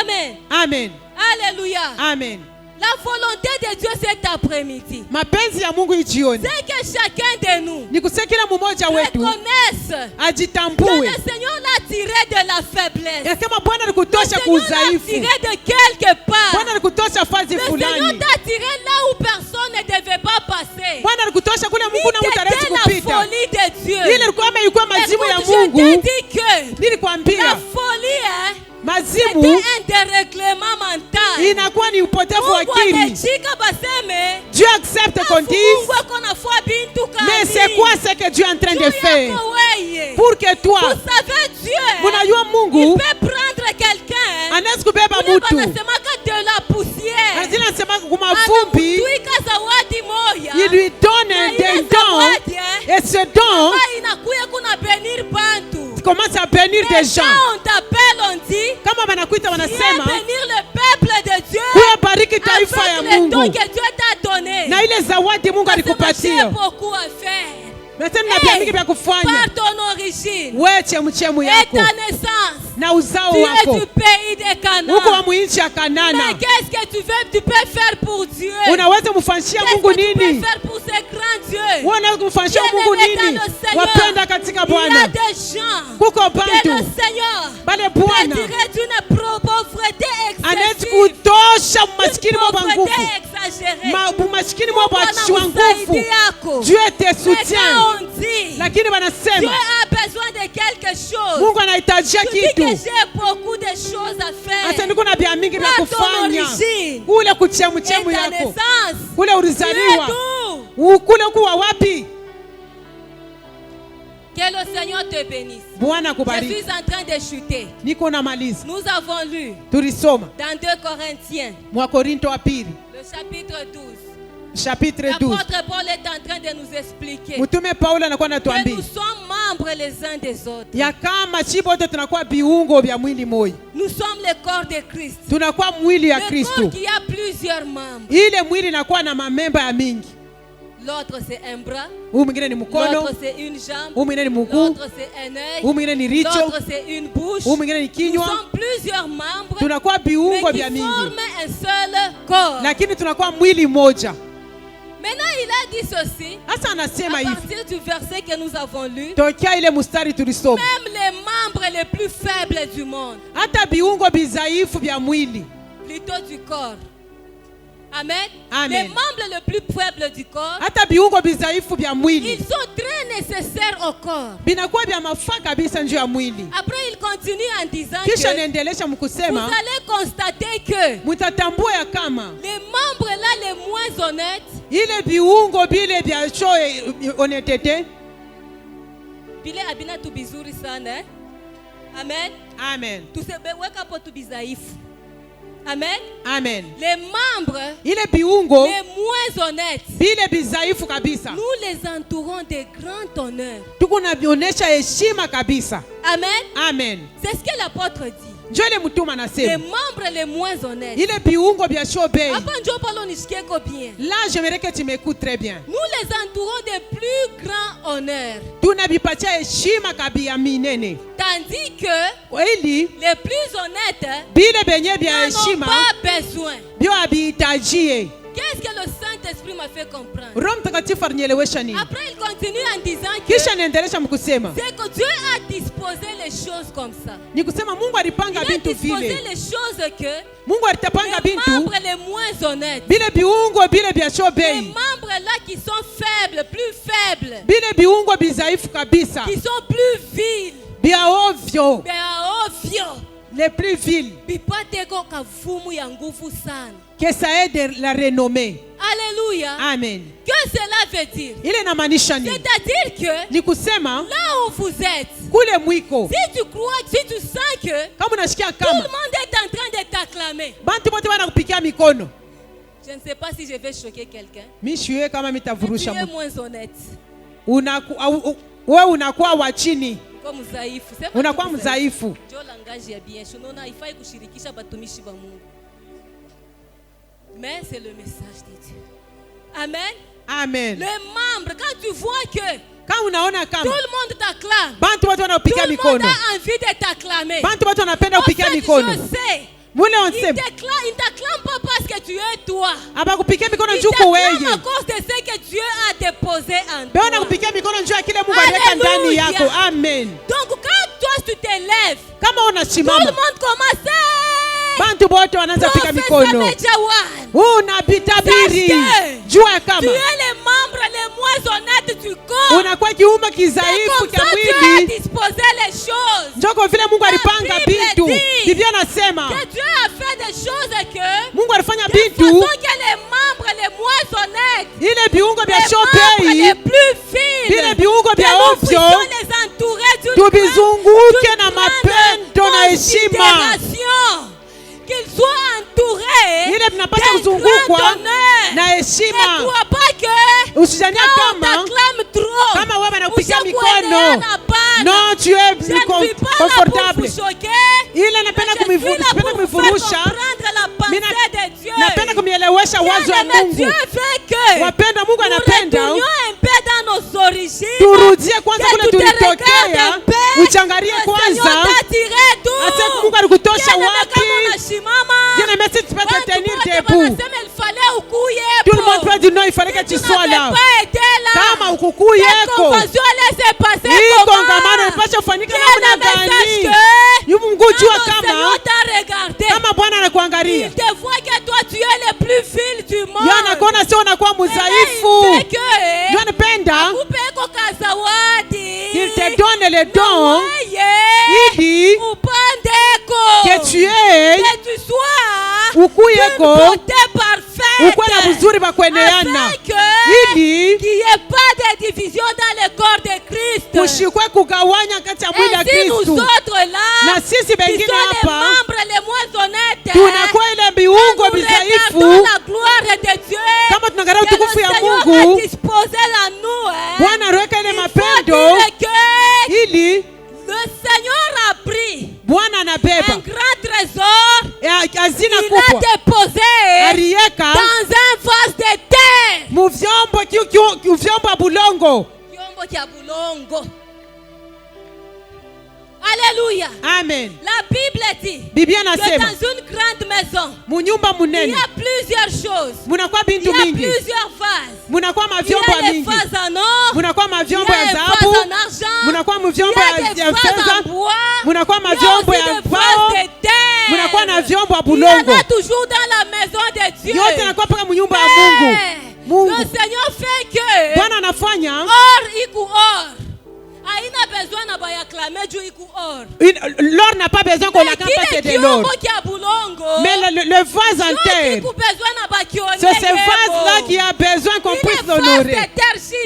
Amen. Amen. Alléluia. Amen. La volonté de Dieu cet après-midi. Mapenzi ya Mungu jioni. C'est que chacun de nous. Ni kusekila mmoja wetu. Reconnaisse. Ajitambue. Que le Seigneur l'a tiré de la faiblesse. Kama Bwana alikutosha kudhaifu. Le Seigneur l'a tiré de quelque part. Bwana alikutosha fazi fulani. Le Seigneur t'a tiré là où personne ne devait pas passer. Bwana alikutosha kule Mungu na mtarezi kupita. La folie de Dieu. Ile ilikuwa mazimu ya Mungu. Je t'ai dit que nilikwambia la folie mazimu inakuwa ni upotevu wa akili. Dieu accepte qu'on dise, mais c'est quoi ce que Dieu est en train de faire pour que toi, unajua Mungu anaweza kubeba mtu anasema kumavumbi, il lui donne un don et ce don commence à bénir des gens. Kama wanakuita wanasema kuya bariki taifa ya Mungu na ile zawadi Mungu alikupatia. Par ton origine, chemu yako na uzao wako uko wa mwinchi ya Kanana. Mais qu'est-ce que tu peux faire pour Dieu? Unaweza mfanyia Mungu nini? Qu'est-ce que tu peux faire pour ce grand Dieu? Unaweza kumfanyia Mungu nini? Wapenda katika Bwana. Il y a des gens kuko bantu le Seigneur bale Bwana anaweza kutosha maskini mwa nguvu, maskini mwa nguvu. Dieu te soutient. Lakini wanasema Dieu a besoin de quelque chose. Mungu anahitaji kitu. J'ai beaucoup de choses à faire. Hata niko na bia mingi vya kufanya. Kule kuchemu yako. Kule ulizaliwa. Kule kuwa wapi? Que le Seigneur te bénisse. Bwana kubariki. Je suis en train de chuter. Niko na maliza. Nous avons lu tulisoma dans 2 Corinthiens mwa Korinto wa pili le chapitre 12. chapitre 12. L'apôtre Paul est en train de nous expliquer Mtume Paulo anakuwa que anatuambia nous sommes membres les uns des autres. ya kama chibote tunakuwa viungo vya mwili moja. Nous sommes le corps de Christ. Tunakuwa mwili ya Le Kristo. corps qui a plusieurs membres. Ile mwili inakuwa na mamemba ya mingi. L'autre c'est un bras. Huu mwingine ni mkono, L'autre c'est une jambe. huu mwingine ni mguu, L'autre c'est un huu œil. mwingine ni richo, L'autre c'est une bouche. huu mwingine ni Nous kinywa. sommes plusieurs membres, Tunakuwa mais viungo qui vya mingi, forment un seul corps. lakini tunakuwa mwili moja. Maintenant, il a dit ceci, Sasa anasema à hivi, partir du verset que nous avons lu, tokea ile mstari tulisoma, même les membres les plus faibles du monde, hata viungo bizaifu vya mwili, plutôt du corps. Amen. Amen. Les membres les plus faibles du corps, hata viungo bizaifu vya mwili ils sont très nécessaires au corps. binakuwa vya mafaa kabisa njoo ya mwili. Après, il continue en disant Kisha que naendelesha vous mkusema, allez constater que mtatambua ya kama les membres là les moins honnêtes, ile viungo bile vya choo onetete. vile abina tu bizuri sana. Amen. Amen. Tuseweka hapo tu bizaifu. Amen. Amen. Les membres Ile viungo les moins honnêtes, bile bizaifu kabisa nous les entourons de grand honneur. tuko na vionesha heshima kabisa. Amen. Amen. C'est ce que l'apôtre dit. Njoo ile mtume Les anasema membres les moins honnêtes. ile viungo vya choo bei. Hapa ndio palo nishikeko bien. Là, j'aimerais que tu m'écoutes très bien. Nous les entourons de plus grand honneur. Tunavipatia heshima kabia minene. Tandis que Ili les plus honnêtes bile benye vya n'en ont heshima pas besoin. bio habihitajie. Qu'est-ce que le Saint-Esprit m'a fait comprendre? Roho Mtakatifu alinielewesha nini? Après, il continue en disant que Kisha niendelesha mkusema c'est que Dieu a disposé les choses comme ça. ni kusema Mungu Il alipanga a bintu disposé vile. les choses que Mungu alitapanga les bintu membres les moins honnêtes, bile viungo bile vya choo les bei, membres là qui sont faibles, plus faibles, bile viungo bizaifu kabisa, qui sont plus vils, vya ovyo, les plus vils, bipateko kavumu ya nguvu sana. que ça ait de la renommée. Alléluia. Amen. Que cela veut dire? Ile inamaanisha nini? C'est-à-dire que Ni kusema là où vous êtes, kule mwiko, si tu crois, si tu sens que kama unasikia tout le kama monde est en train de t'acclamer, bantu bote wanakupikia mikono, je ne sais pas si je vais choquer quelqu'un. mishiwe kama Tu mitavurusha es mtu. moins honnête. Wewe unakuwa wa chini, Comme mzaifu. Sema unakuwa tu mzaifu. mzaifu. Ndio langage ya bien. Unaona haifai kushirikisha batumishi ba Mungu. Mais c'est le message de Dieu. Amen. Amen. Les membres, quand tu vois que Kama unaona tout kama le monde t'acclame, bantu bote tout wanakupikia le monde mikono, a envie de t'acclamer. bantu bote wanapenda En kupikia fait, mikono, je sais. mule Il wansema ne t'acclame pas parce que tu es toi. abakupikia mikono Il njoo t'acclame weye. à cause de ce que Dieu a déposé en Beo toi. nakupikia mikono njoo ya kile Mungu aliweka ndani Alléluia. yako. Amen. Donc quand toi tu t'élèves, Kama tout le unasimama, monde commence bantu bote wanaanza kupiga mikono. Unabitabiri. Jua tu kama es les membres les moins honnêtes du corps. unakuwa kiumbe C'est kizaifu comme cha ça Dieu a mwili. disposé les choses. Njoko vile Mungu alipanga Bible vitu. dit Biblia nasema Que Dieu a fait des choses que Mungu alifanya de vitu façon que les membres les moins honnêtes, ile viungo vya les membres les shopei, plus fils, vile viungo que vya nous ovyo puissions les entourer d'une tuvizunguke na grande mapendo na heshima. considération. Qu'ils soient entourés Ile tunapaswa d'un kuzungukwa grand honneur. na Ne heshima. crois pas que Usijania quand on kama t'acclame trop, kama wewe anakupigia ushakuelewa mikono. na pana. No, tu es Je ne suis pas là pour comfortable. vous choquer. Ile napenda Je suis là pour vous faire kumifurusha. comprendre la pensée de Dieu. Napenda kumielewesha wazo ya Bien-aimé, Mungu. Dieu fait que Wapendwa, Mungu nous anapenda retournions un peu dans nos origines. turudie kwanza Que kule tu te regardes tulitokea, un peu. uchangalie Le kwanza Seigneur t'a tiré d'où? ase Mungu alikutosha Bien-aimé, wapi. kama unasimama, Jana mesi tupate watu tenir wote debout. wanasema il fallait ukuye Tout le hapo. monde peut dire non, il fallait que Si tu tu sois n'avais là. pas été là, Kama ukukuye cette eko. convention allait se passer Hii comment? kongamano inapaswa kufanyika namna Bien-aimé, sache gani? que Yu Mungu jua quand le kama Seigneur t'a regardé, kama Bwana il anakuangalia. te voit que toi tu es le plus vil du monde. Yeye anakuona sio unakuwa mdhaifu. Il fait que Yeye anapenda akupeko kazawadi. qu'il te donne le don Yeye ili upandeko. que tu es Que tu sois ukuyeko d'une beauté parfaite. ukuwe na buzuri ba kueneana Afin que ili qu'il n'y ait pas de division dans le corps de Christ. kushikwe kugawanya kati ya mwili ya Ainsi nous Kristu. autres là, Na sisi qui bengine sommes les hapa membres les moins honnêtes, tunakuwa ile viungo nous regardons vizaifu la gloire de Dieu. kama tunaangalia Que le utukufu Mungu, Bwana aliweka ile mapendo ili le Seigneur a pris Bwana anabeba un grand trésor, hazina il l'a kubwa, déposé aliweka dans un vase de terre. mu vyombo ya bulongo. Vyombo vya bulongo. Alléluia. Amen. La Bible dit Biblia que nasema dans une grande maison, munyumba il y munene a plusieurs choses. munakuwa Il y bintu a mingi, plusieurs vases. munakuwa Il y mavyombo a des mingi, vases en or, munakuwa il y mavyombo ya a des vases dhahabu, en argent, munakuwa il y mavyombo a des ya vases fedha, en bois, munakuwa il y a mavyombo aussi ya des mbao, vases de terre. munakuwa na vyombo ya Il y en bulongo. a toujours dans la maison de Dieu. Yote nakuwa paka munyumba ya Mungu. Le Mungu Seigneur fait que Bwana anafanya or iku or. Haina besoin na bayaklame juu iku or. l'or n'a pas besoin qu'on la campe c'est de l'or. Mais le vase en terre, c'est ce vase-là qui a besoin qu'on puisse l'honorer.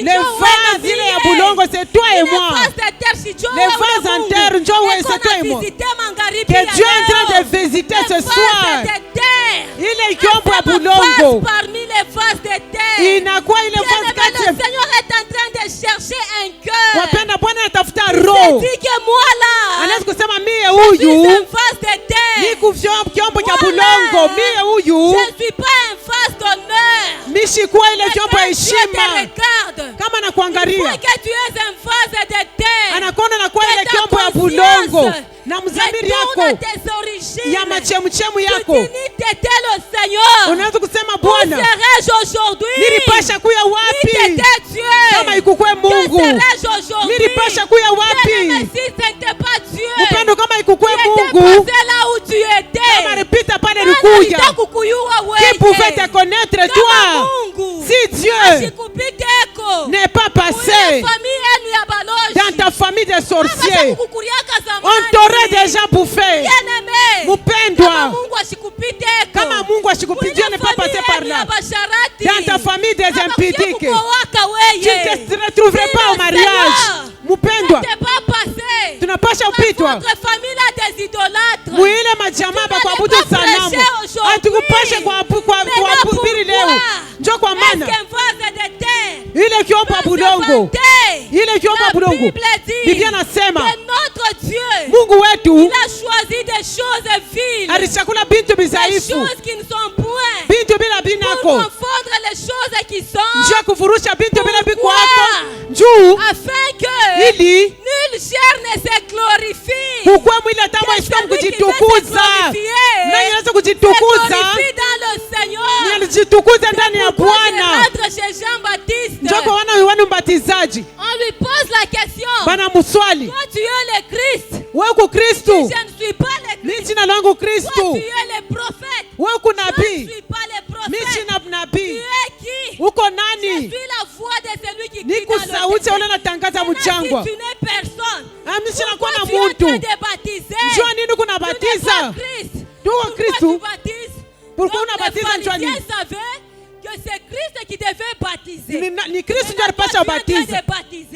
Le vase, il est à Boulongo, c'est toi et moi. Le vase en terre, c'est toi et moi. Que Dieu est en train de visiter ce soir. Il est comme à Boulongo. Parmi les vases de terre. Il n'a quoi, il est vase le Seigneur est en train de chercher un cœur. Wapenda Bwana anatafuta Il roho. dit que moi là, Anaweza kusema mie je suis huyu un vase de terre. niko vyombo cha bulongo. Mie huyu Je ne suis pas un vase d'honneur. mishikuwa ile vyombo ya Dieu te heshima. regarde. Kama Il nakuangalia faut que tu es un vase de terre. anakuona na kwa ile Que ta vyombo ya bulongo conscience na mzamiri retourne à yako tes origines. ya machemuchemu Tu yako. dis, ni t'étais le Seigneur. Unaweza kusema Où Bwana, serais-je aujourd'hui? nilipasha kuya Ni wapi t'étais Dieu. kama ikukwe Mungu? Que serais-je aujourd'hui? Nilipasha kuya Bien-aimé, wapi si ce n'était pas Dieu, mpendo kama ikukwe tu étais Mungu? passé là où tu étais. Kama alipita pale Maana likuya, nitakukuyua qui wewe. pouvait te connaître Kama toi? Mungu Si Dieu ashikupiteko n'est pas Ule passé famille yenu ya balozi. dans ta famille de Kama sorciers, kukuriaka zamani. on t'aurait déjà bouffé. Bien-aimé, kama Mpendwa, Mungu ashikupiteko. kama Mungu ashikupi, Dieu n'est pas passé par là. Dans ta famille des impudiques, tu ne te retrouverais pas au mariage. Mpendwa, tunapasha upitwa mwile majamaa bakuabudu sanamu, hatukupashe kuhubiri leo. Njoo kwa maana ile vyombo ya bulongo, ile vyombo ya bulongo, Biblia nasema Mungu wetu alichakula bintu bizaifu, bintu bila binako, njoo ya kufurusha bintu bila bikwako, njuu ili kukwe mwili atama isika mkujitukuza. Nani anaweza kujitukuza? Ni alijitukuza ndani ya Bwana. Njoo kwa wana mbatizaji, bana muswali, wewe uko Kristu, mimi jina langu Kristu. Wewe uko nabii, mimi jina nabii. Uko nani? Niko sauti ule natangaza mchangwa. Mimi sina kuwa na muntu. Njoo nini kuna batiza? Tuko Kristu. Pourquoi unabatiza njoo nini? Que c'est Christ qui devait baptiser. Ni Kristo ndiye alipaswa ubatize.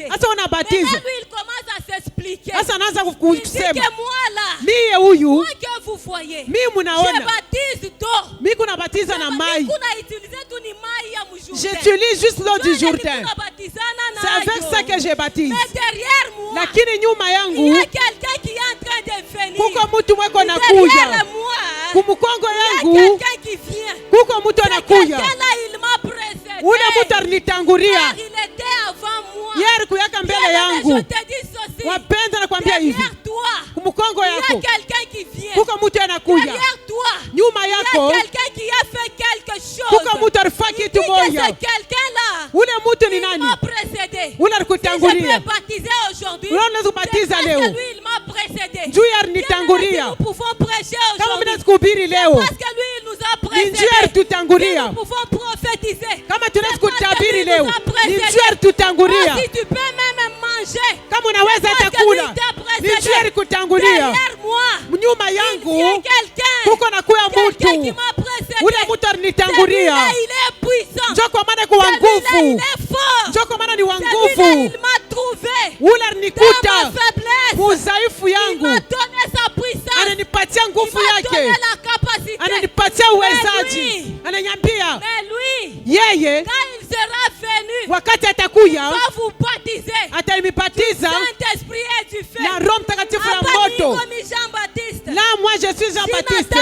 Sasa unabatiza. Lui il commence à s'expliquer. Sasa anaanza Il dit kusema, que moi là, mie huyu, moi que vous voyez, mimi je munaona, baptise d'eau. mimi kunabatiza na mai. J'utilise J'utilise juste l'eau du Jourdain. C'est avec ça que je baptise. Mais derrière moi, Lakini nyuma il y yangu a quelqu'un qui est en train de venir. kuko mtu mweko Derrière nakuja. moi, Kumukongo il y a yangu quelqu'un qui vient. kuko mtu anakuja. Quelqu'un là, il m'a précédé. Ule mtu alinitangulia. Car il était avant moi. Yeye kuyaka mbele Je yangu. te dis ceci. Wapenda nakwambia hivi. Derrière toi, Kumukongo il y a yako quelqu'un qui vient. kuko mtu anakuja. Derrière toi, Nyuma il y a yako quelqu'un qui a fait quelque chose. kuko mtu alifanya Il dit kitu que moja. c'est quelqu'un là. Ule mtu ni Il nani? m'a précédé. Ule Si je alikutangulia. peux baptiser aujourd'hui, Ule unaweza c'est kubatiza parce que leo. lui il m'a précédé. Juu ya Bien, alinitangulia. nous pouvons prêcher Kama mimi aujourd'hui. nasikuhubiri leo, Parce que lui il nous a ni précédé. njia Bien, alitutangulia. nous pouvons prophétiser. Kama tunaweza C'est parce que kutabiri lui nous leo, a ni précédé. njia alitutangulia. Oh, si tu peux même manger. Kama unaweza hata Parce que lui kula, t'a ni précédé. njia alikutangulia. Derrière moi, Nyuma il yangu vient quelqu'un. kuko nakuya Quelqu'un qui mtu. m'a précédé. Ule mtu alinitangulia. Celui-là, il est puissant. Njoo kwa maana kwa Celui-là, nguvu. il est fort. Njoo kwa maana ni wa Celui-là, nguvu. il m'a trouvé. Ule Dans alinikuta ma faiblesse. udhaifu Il yangu, m'a donné sa puissance. ananipatia Il nguvu m'a donné yake, la capacité. ananipatia Mais uwezaji, lui, ananiambia Mais lui, yeye quand il sera venu, wakati atakuya, va vous baptiser. atanibatiza Saint-Esprit et du feu. na Roho Mtakatifu na moto. Jean-Baptiste. Là, moi, je suis Jean-Baptiste.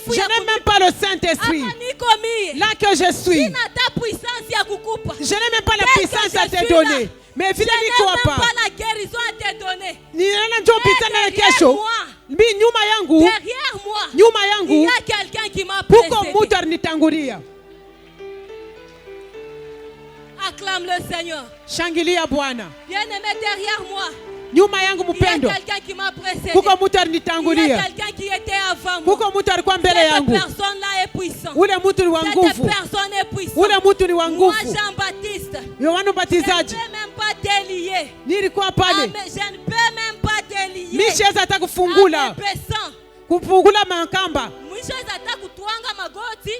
Je n'ai même pas le Saint-Esprit. Là que je suis, je n'ai même pas la puissance à te donner. Mais vile niko hapa, ninaona njoo pitana na kesho. Nyuma yangu, puko mtu alinitangulia. Acclame le Seigneur. Shangilia Bwana. Bien-aimé, derrière moi, nyuma yangu mpendo, kuko mtu alinitangulia, kuko mtu alikuwa mbele yangu. Ule mtu ni wa nguvu, ule mtu ni wa nguvu. Yohana Mbatizaji, nilikuwa pale, misheza hata kufungula makamba.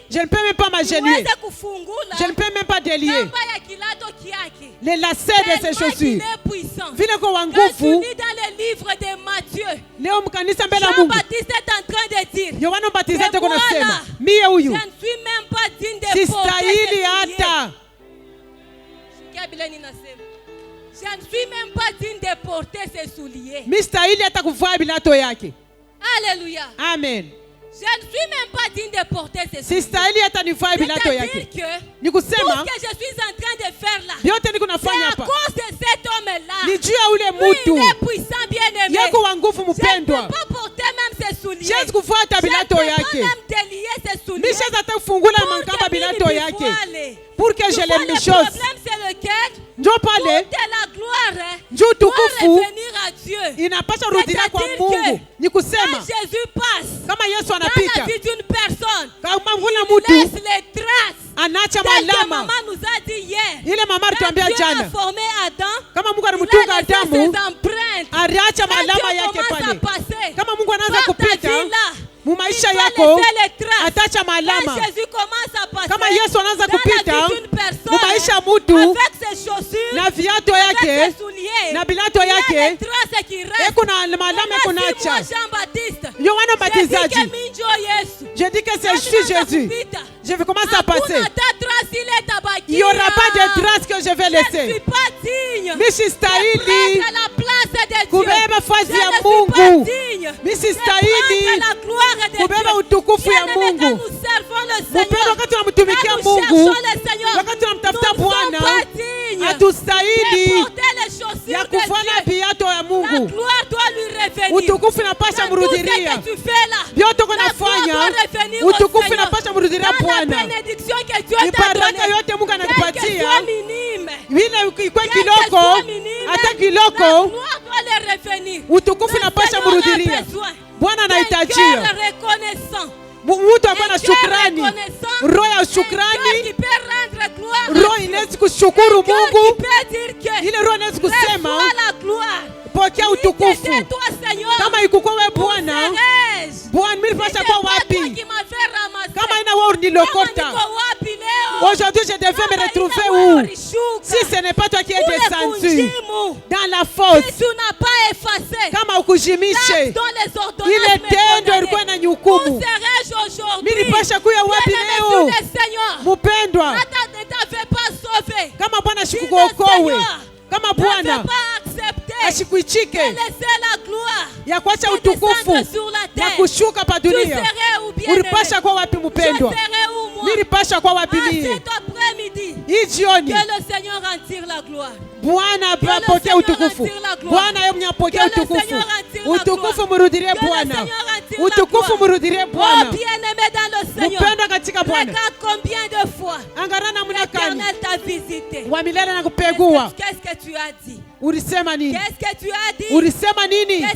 Je ne peux même pas m'agenouiller. Je ne peux même pas délier les lacets de ses chaussures. Vile kwa wanguvu. Leo mkanisa mbele ya Mungu, Jean-Baptiste est en train de dire, Yohana Mbatizaji kunasema, mie huyu je ne suis même pas digne de porter sistahili hata. Je ne suis même pas digne de porter ses souliers. Mistahili hata kuvaa bilato yake. Alléluia. Amen. Je ne suis même pas digne de porter ses souliers. Sistahili hata nivaa bilato yake. Ni kusema tout ce que je suis en train de faire là, yote niko nafanya hapa, c'est à cause de cet homme là. Ni juu ya ule mtu. Il est puissant, bien-aimé. Yako wa nguvu mpendwa. Je ne peux pas porter même ses souliers. Siwezi kuvaa hata bilato yake. Je ne peux pas même délier ses souliers. Misheza hata kufungula makamba bilato yake. Pour que je l'aime les choses. Le problème c'est lequel? Njoo pale. Toute la gloire njoo tukufu inapaswa rudia kwa Mungu. Ni kusema kama Yesu anapita, kama kuna mtu anaacha malama. Ile mama alituambia jana, kama Mungu alimtunga Adamu, aliacha malama yake pale. Kama Mungu anaanza kupita mu maisha yako, ataacha malama. Kama Yesu anaanza kupita mu maisha ya mtu na viatu yake na bilato yake, kuna malama kunaacha. Yohana Mbatizaji, je dis que c'est Jésus. Je vais commencer à passer. Il n'y aura pas de trace que je vais laisser. Misistahili kubeba fazi ya Mungu. Misistahili kubeba utukufu ya Mungu. Mpendo, wakati tunamtumikia Mungu, wakati tunamtafuta Bwana, hatustahili ya kufanya viatu ya Mungu. Utukufu inapaswa mrudilia. Vyote kunafanya utukufu inapaswa mrudilia Bwana. Ni baraka yote Mungu anakupatia, vile ikwe kiloko hata kiloko, utukufu inapaswa mrudilia Bwana. Anahitajia mtu ambaye na shukrani, roho ya shukrani, roho inaweza kushukuru Mungu. Ile roho inaweza kusema pokea utukufu. Kama ikuko wewe Bwana, Bwana mimi nipasha kwa wapi? Kama ina wewe unilokota, aujourd'hui je devais me retrouver où? Si ce n'est pas toi qui es descendu dans la fosse, kama ukujimishe ile tendo ilikuwa na nyukumu, mimi nipasha kuya wapi leo? Mpendwa, kama Bwana shikukuokoe, kama Bwana ashikuichike ya kuacha utukufu ya kushuka pa dunia, ulipasha kwa wapi mpendwa? Nilipasha kwa wapi mie? Hii jioni Bwana apokee utukufu. Bwana yeye mnyapokea utukufu. Utukufu mrudilie Bwana. Utukufu mrudilie Bwana. Mpendwa katika Bwana, angarana mnakani wa milele na kupegua. Ulisema nini? Ulisema nini?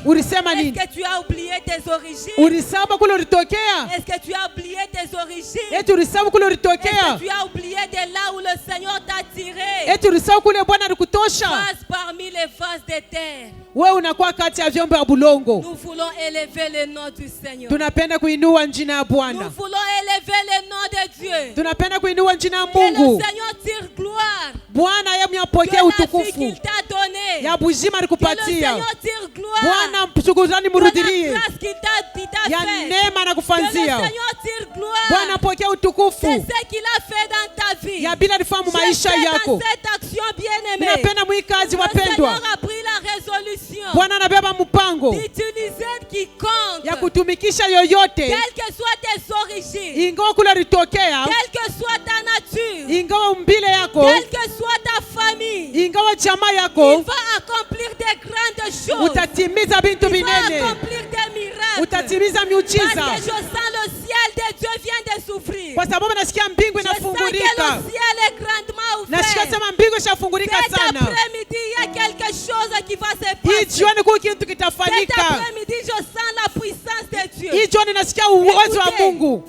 Ulisema nini? Ulisema kule ulitokea? Eti ulisema kule ulitokea? Eti ulisema kule Bwana alikutosha? Wewe unakuwa kati ya vyombo vya bulongo. Tunapenda kuinua jina la Bwana. Tunapenda kuinua jina la Mungu. Bwana yeye mnyapokee utukufu ya bujima alikupatia. Bwana shukrani mrudilie ya neema na kufanzia. Bwana pokea C'est utukufu ce qu'il a fait dans ta vie. ya bila nifahamu maisha Je sais yako. dans cette action bien-aimée. Ninapenda mwikazi Le wapendwa. Seigneur a pris la résolution Bwana anabeba mpango d'utiliser quiconque, ya kutumikisha yoyote, quelles que soient tes origines, ingawa kule litokea, quelle que soit ta nature, ingawa umbile yako, quelle que soit ta famille. ingawa jamaa Il yako, va accomplir des grandes choses. utatimiza bintu Il va binene, accomplir des miracles. utatimiza Parce miujiza, que je sens le ciel de Dieu vient de s'ouvrir. kwa sababu nasikia mbingu Je sens que inafungulika. le ciel est grandement Nasikia ouvert. sema mbingu ishafungulika Cet sana. après-midi, il y a quelque chose qui va se Hii passer. jioni kuna kitu Cet kitafanyika. après-midi, je sens la puissance de Dieu. Hii jioni nasikia uwezo wa Écoutez, Mungu.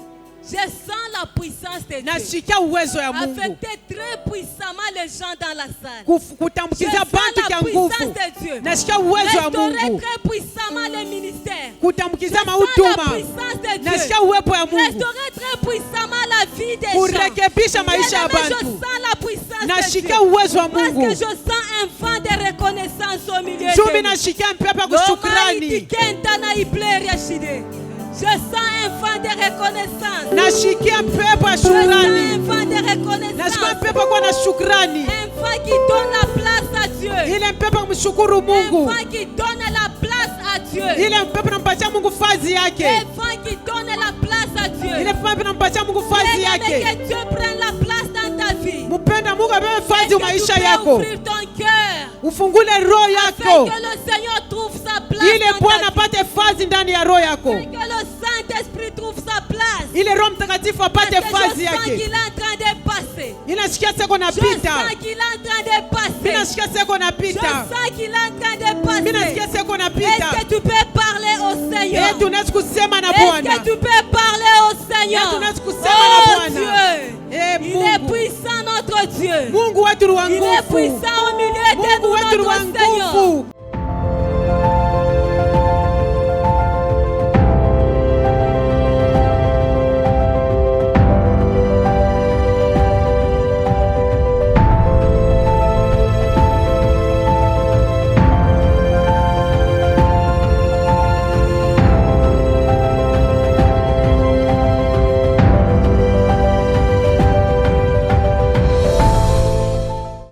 Je sens la puissance de Dieu. Nasikia uwezo ya Mungu Affecter très puissamment les gens dans la salle. Je kutambukiza sens bantu la kya puissance nguvu. de Dieu. Nasikia uwezo wa Restaurer Mungu très puissamment les ministères. Je kutambukiza sens la mahuduma. puissance de Dieu. Nasikia uwepo ya Mungu Restaurer très puissamment la vie des gens. kurekebisha maisha ya Bien-aimé, je bantu. sens la puissance de Dieu. Nasikia uwezo wa Parce Mungu. que je sens un vent de reconnaissance au milieu Jumi de nous. nasikia mpepo ya Roma kushukrani. itikenta na iplere shide. Je sens un vent de reconnaissance. Nasikia mpepo ya Je sens un shukrani. vent de Nasikia reconnaissance. mpepo kwa na shukrani. Un vent qui donne la place à Dieu. Ile mpepo kumshukuru Un Mungu. vent qui donne la place à Dieu. Ile mpepo nampatia Mungu fazi Un yake. vent qui donne la place à Dieu. Ile mpepo nampatia Mungu fazi Bien-aimé, yake. que Dieu prenne la place dans ta vie. Mpenda Mungu abebe Est-ce fazi que tu maisha peux yako. ouvrir ton cœur Ufungule roho afin yako. que le Seigneur trouve sa place Ile dans Bwana ta vie. apate fazi ndani ya roho yako. Afin que le Saint-Esprit trouve sa place. Ile Roho Mtakatifu Parce apate que je fazi sens yake. qu'il est en train de passer. Inasikia seko Je napita. sens qu'il est en train de passer. Inasikia seko Je napita. sens qu'il est en train de passer. Inasikia seko napita. Est-ce que tu peux parler au Seigneur? Eh, tunaweza kusema na Est-ce Bwana. que tu peux parler au Seigneur? tunaweza kusema na Oh Bwana. Dieu, Eh, il est Mungu. puissant notre Dieu. Mungu wetu ni wa Il est nguvu. puissant au milieu de Mungu nous, wetu ni wa notre Seigneur. nguvu.